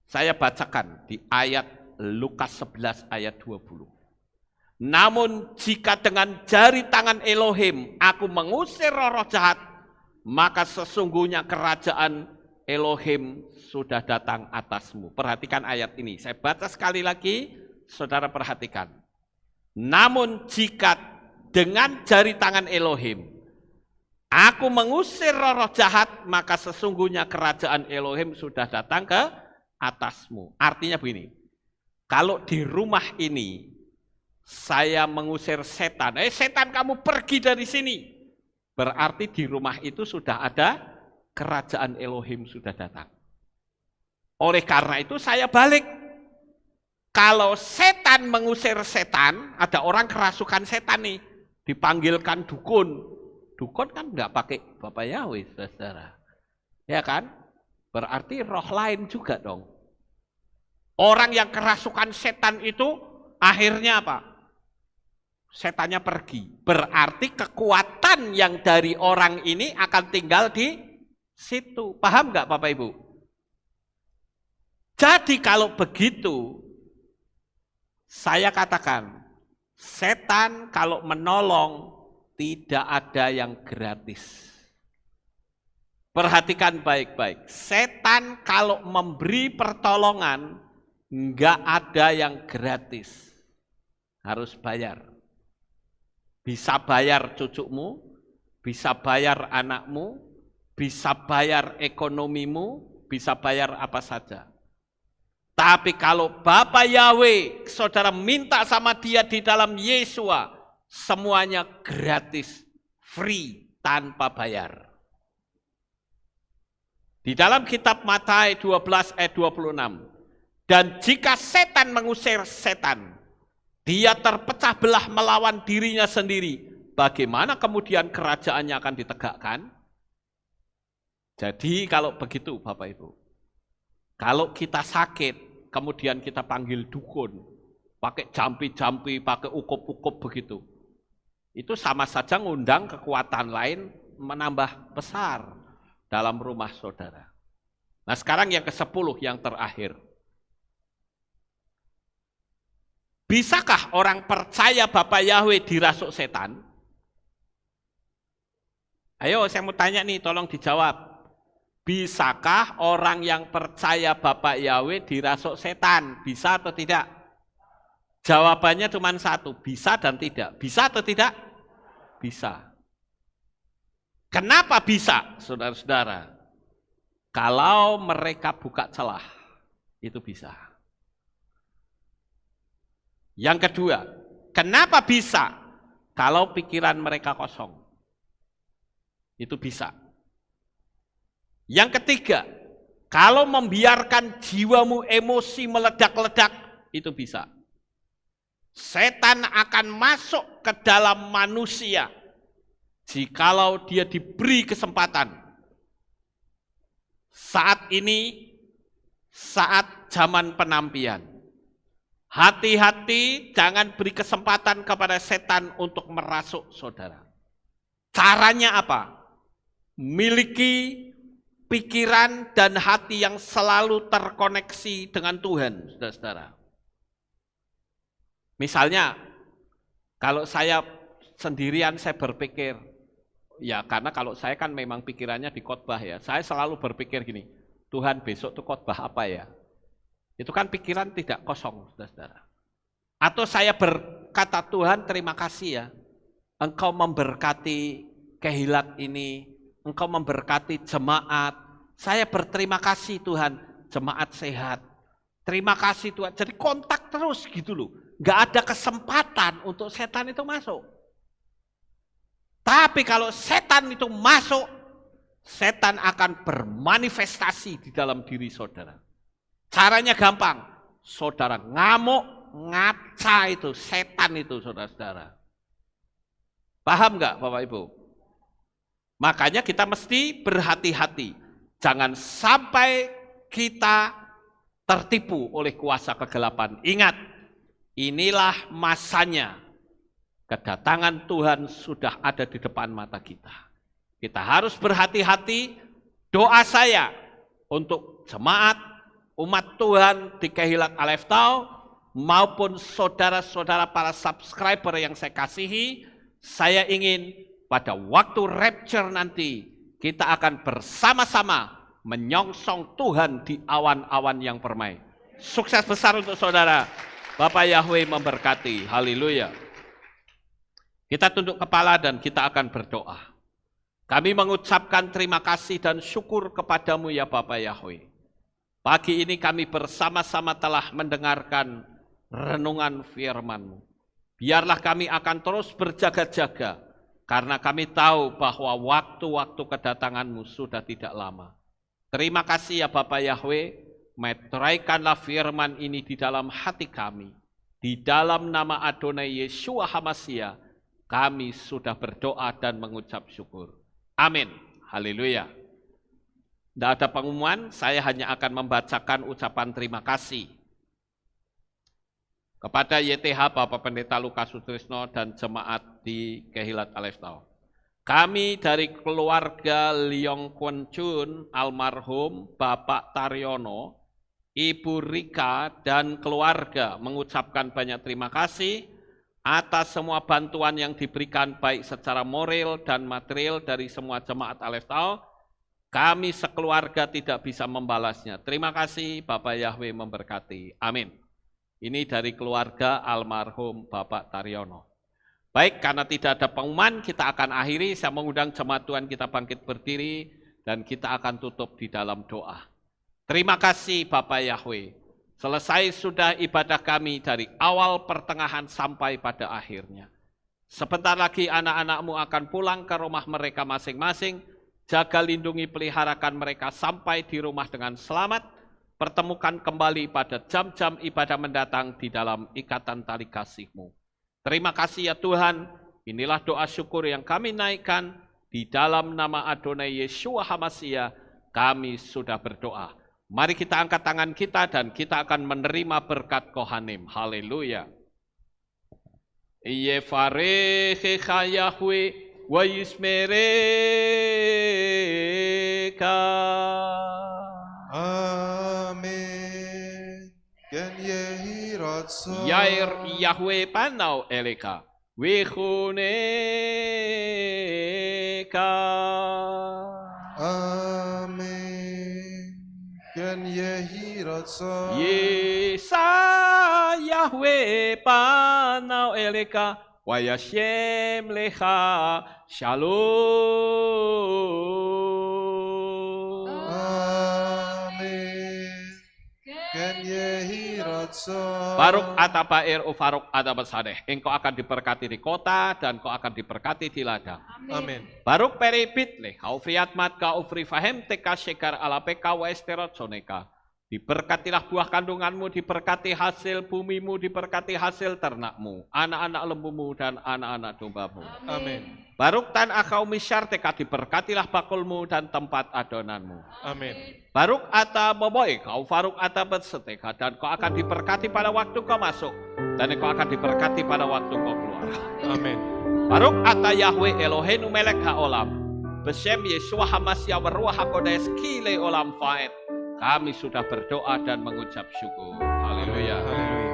[SPEAKER 1] Saya bacakan di ayat Lukas 11 ayat 20. Namun jika dengan jari tangan Elohim aku mengusir roh-roh jahat, maka sesungguhnya kerajaan Elohim sudah datang atasmu. Perhatikan ayat ini, saya baca sekali lagi, saudara perhatikan. Namun jika dengan jari tangan Elohim aku mengusir roh-roh jahat, maka sesungguhnya kerajaan Elohim sudah datang ke atasmu. Artinya begini, kalau di rumah ini saya mengusir setan, setan kamu pergi dari sini. Berarti di rumah itu sudah ada kerajaan Elohim sudah datang. Oleh karena itu saya balik. Kalau setan mengusir setan, ada orang kerasukan setan nih, dipanggilkan dukun. Dukun kan nggak pakai Bapak Yahweh, saudara. Ya kan? Berarti roh lain juga dong. Orang yang kerasukan setan itu akhirnya apa? Setannya pergi. Berarti kekuatan yang dari orang ini akan tinggal di situ. Paham nggak Bapak Ibu? Jadi kalau begitu, saya katakan, setan kalau menolong tidak ada yang gratis. Perhatikan baik-baik. Setan kalau memberi pertolongan, nggak ada yang gratis. Harus bayar. Bisa bayar cucumu, bisa bayar anakmu, bisa bayar ekonomimu, bisa bayar apa saja. Tapi kalau Bapak Yahweh, saudara minta sama dia di dalam Yesua, semuanya gratis, free, tanpa bayar. Di dalam kitab Matius 12 ayat 26, dan jika setan mengusir setan, dia terpecah belah melawan dirinya sendiri. Bagaimana kemudian kerajaannya akan ditegakkan? Jadi kalau begitu Bapak Ibu, kalau kita sakit, kemudian kita panggil dukun, pakai jampi-jampi, pakai ukup-ukup begitu, itu sama saja ngundang kekuatan lain menambah besar dalam rumah saudara. Nah sekarang yang ke-10 yang terakhir. Bisakah orang percaya Bapak Yahweh dirasuk setan? Ayo saya mau tanya nih, tolong dijawab. Bisakah orang yang percaya Bapak Yahweh dirasuk setan? Bisa atau tidak? Jawabannya cuma satu, bisa dan tidak. Bisa atau tidak? Bisa. Kenapa bisa, saudara-saudara? Kalau mereka buka celah, itu bisa. Yang kedua, kenapa bisa? Kalau pikiran mereka kosong, itu bisa. Yang ketiga, kalau membiarkan jiwamu emosi meledak-ledak, itu bisa. Setan akan masuk ke dalam manusia jikalau dia diberi kesempatan. Saat ini, saat zaman penampian. Hati-hati, jangan beri kesempatan kepada setan untuk merasuk saudara. Caranya apa? Miliki pikiran dan hati yang selalu terkoneksi dengan Tuhan, saudara-saudara. Misalnya, kalau saya sendirian saya berpikir, ya karena kalau saya kan memang pikirannya di khotbah ya, saya selalu berpikir gini, Tuhan besok tuh khotbah apa ya? Itu kan pikiran tidak kosong, saudara-saudara. Atau saya berkata, Tuhan terima kasih ya, Engkau memberkati Kehilat ini, Engkau memberkati jemaat. Saya berterima kasih Tuhan, jemaat sehat. Terima kasih Tuhan. Jadi kontak terus gitu loh. Gak ada kesempatan untuk setan itu masuk. Tapi kalau setan itu masuk, setan akan bermanifestasi di dalam diri saudara. Caranya gampang, saudara ngamuk, ngaca itu, setan itu saudara-saudara. Paham nggak Bapak Ibu? Makanya kita mesti berhati-hati. Jangan sampai kita tertipu oleh kuasa kegelapan. Ingat, inilah masanya. Kedatangan Tuhan sudah ada di depan mata kita. Kita harus berhati-hati. Doa saya untuk jemaat, umat Tuhan di Kehilat Aleftau maupun saudara-saudara para subscriber yang saya kasihi, saya ingin pada waktu rapture nanti kita akan bersama-sama menyongsong Tuhan di awan-awan yang permai. Sukses besar untuk saudara. Bapak Yahweh memberkati. Haleluya. Kita tunduk kepala dan kita akan berdoa. Kami mengucapkan terima kasih dan syukur kepadamu ya Bapak Yahweh. Pagi ini kami bersama-sama telah mendengarkan renungan firman-Mu. Biarlah kami akan terus berjaga-jaga, karena kami tahu bahwa waktu-waktu kedatangan-Mu sudah tidak lama. Terima kasih ya Bapak Yahweh, meteraikanlah firman ini di dalam hati kami. Di dalam nama Adonai Yeshua HaMashiach, kami sudah berdoa dan mengucap syukur. Amin. Haleluya. Tidak ada pengumuman, saya hanya akan membacakan ucapan terima kasih kepada YTH Bapak Pendeta Lukas Sutrisno dan jemaat di Kehilat Aleftau. Kami dari keluarga Leong Kwon Chun, almarhum Bapak Taryono, Ibu Rika dan keluarga mengucapkan banyak terima kasih atas semua bantuan yang diberikan baik secara moral dan material dari semua jemaat Aleftau. Kami sekeluarga tidak bisa membalasnya. Terima kasih, Bapak Yahweh memberkati. Amin. Ini dari keluarga almarhum Bapak Taryono. Baik, karena tidak ada pengumuman, kita akan akhiri. Saya mengundang jemaat Tuhan kita bangkit berdiri dan kita akan tutup di dalam doa. Terima kasih, Bapak Yahweh. Selesai sudah ibadah kami dari awal pertengahan sampai pada akhirnya. Sebentar lagi anak-anak-Mu akan pulang ke rumah mereka masing-masing. Jaga, lindungi, peliharakan mereka sampai di rumah dengan selamat. Pertemukan kembali pada jam-jam ibadah mendatang di dalam ikatan tali kasih-Mu. Terima kasih ya Tuhan, inilah doa syukur yang kami naikkan. Di dalam nama Adonai Yeshua HaMashiach, kami sudah berdoa. Mari kita angkat tangan kita dan kita akan menerima berkat Kohanim. Haleluya. Yevarechecha Yahweh wa yismereka.
[SPEAKER 2] Amen. Ken yehi ratso.
[SPEAKER 1] Yair Yahweh panau eleka. Wechuneka.
[SPEAKER 2] Amen. Ken yehi ratso.
[SPEAKER 1] Yesa Yahweh panau eleka. Wayashem lecha shalom.
[SPEAKER 2] Amen. Ken yehi ratso.
[SPEAKER 1] Baruk atabair ufaruk atabasadeh. Engkau akan diberkati di kota dan kau akan diberkati di ladang.
[SPEAKER 2] Amin.
[SPEAKER 1] Baruk peribit leh. Kau friat mat kau fri fahem teka shekar ala peka wa esterot soneka. Diberkatilah buah kandunganmu, diberkati hasil bumimu, diberkati hasil ternakmu, anak-anak lembumu dan anak-anak dombamu.
[SPEAKER 2] Amin.
[SPEAKER 1] Baruk tan akau misyarteka, diberkatilah bakulmu dan tempat adonanmu.
[SPEAKER 2] Amin.
[SPEAKER 1] Baruk ata boboy, kau faruk ata berseteka, dan kau akan diberkati pada waktu kau masuk, dan kau akan diberkati pada waktu kau keluar.
[SPEAKER 2] Amin.
[SPEAKER 1] Baruk ata Yahweh Eloheinu melek haolam, besem Yeshua hamasya waruah hakodes kile olam faed. Kami sudah berdoa dan mengucap syukur. Haleluya.
[SPEAKER 2] Haleluya.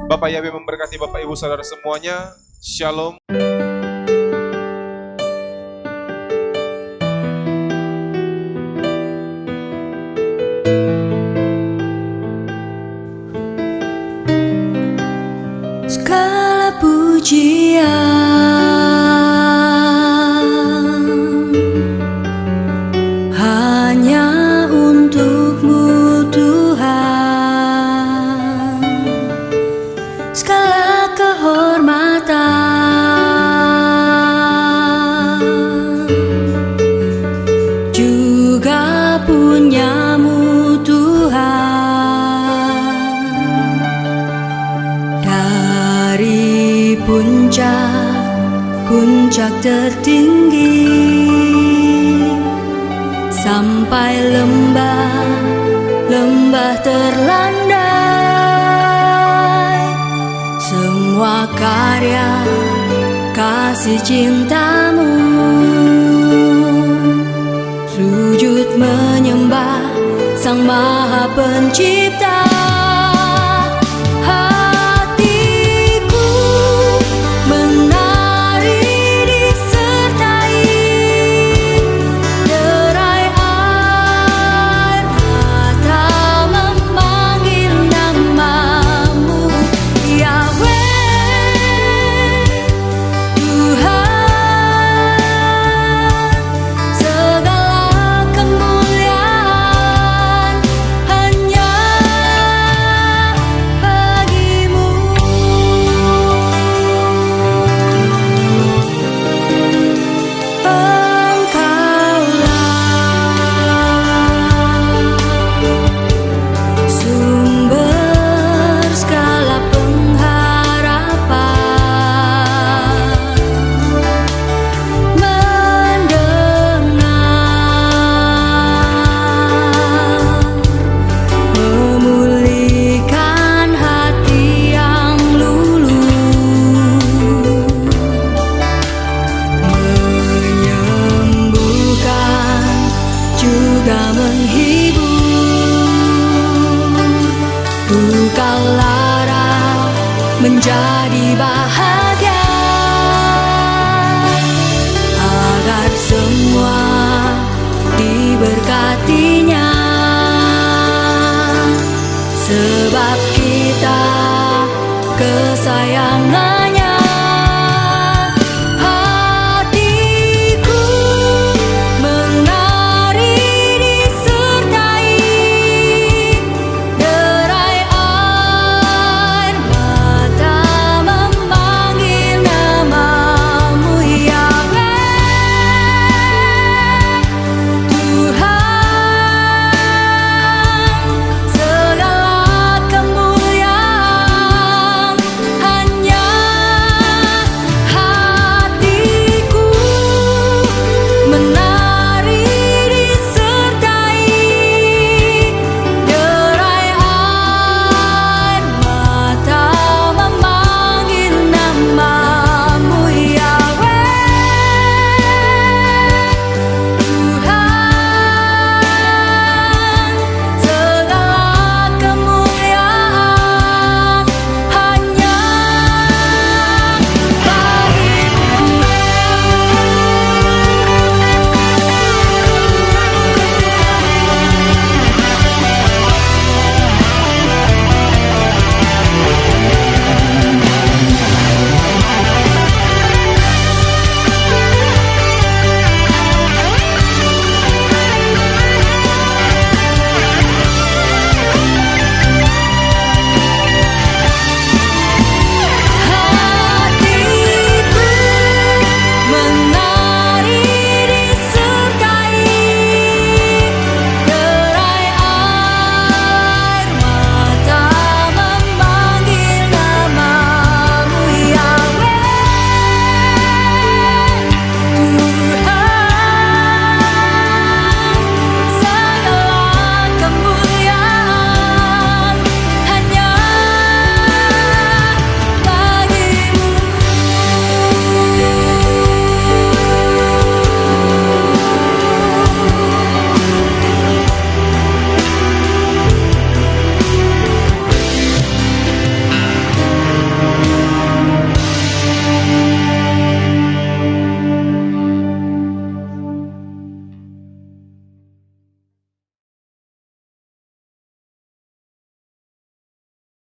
[SPEAKER 2] Bapak Yahweh memberkati Bapak Ibu Saudara semuanya. Shalom.
[SPEAKER 3] Segala pujian hanya untuk-Mu Tuhan, segala kehormatan juga punya-Mu Tuhan. Dari puncak tertinggi sampai lembah terlandai, semua karya kasih cinta-Mu, sujud menyembah Sang Maha Pencipta.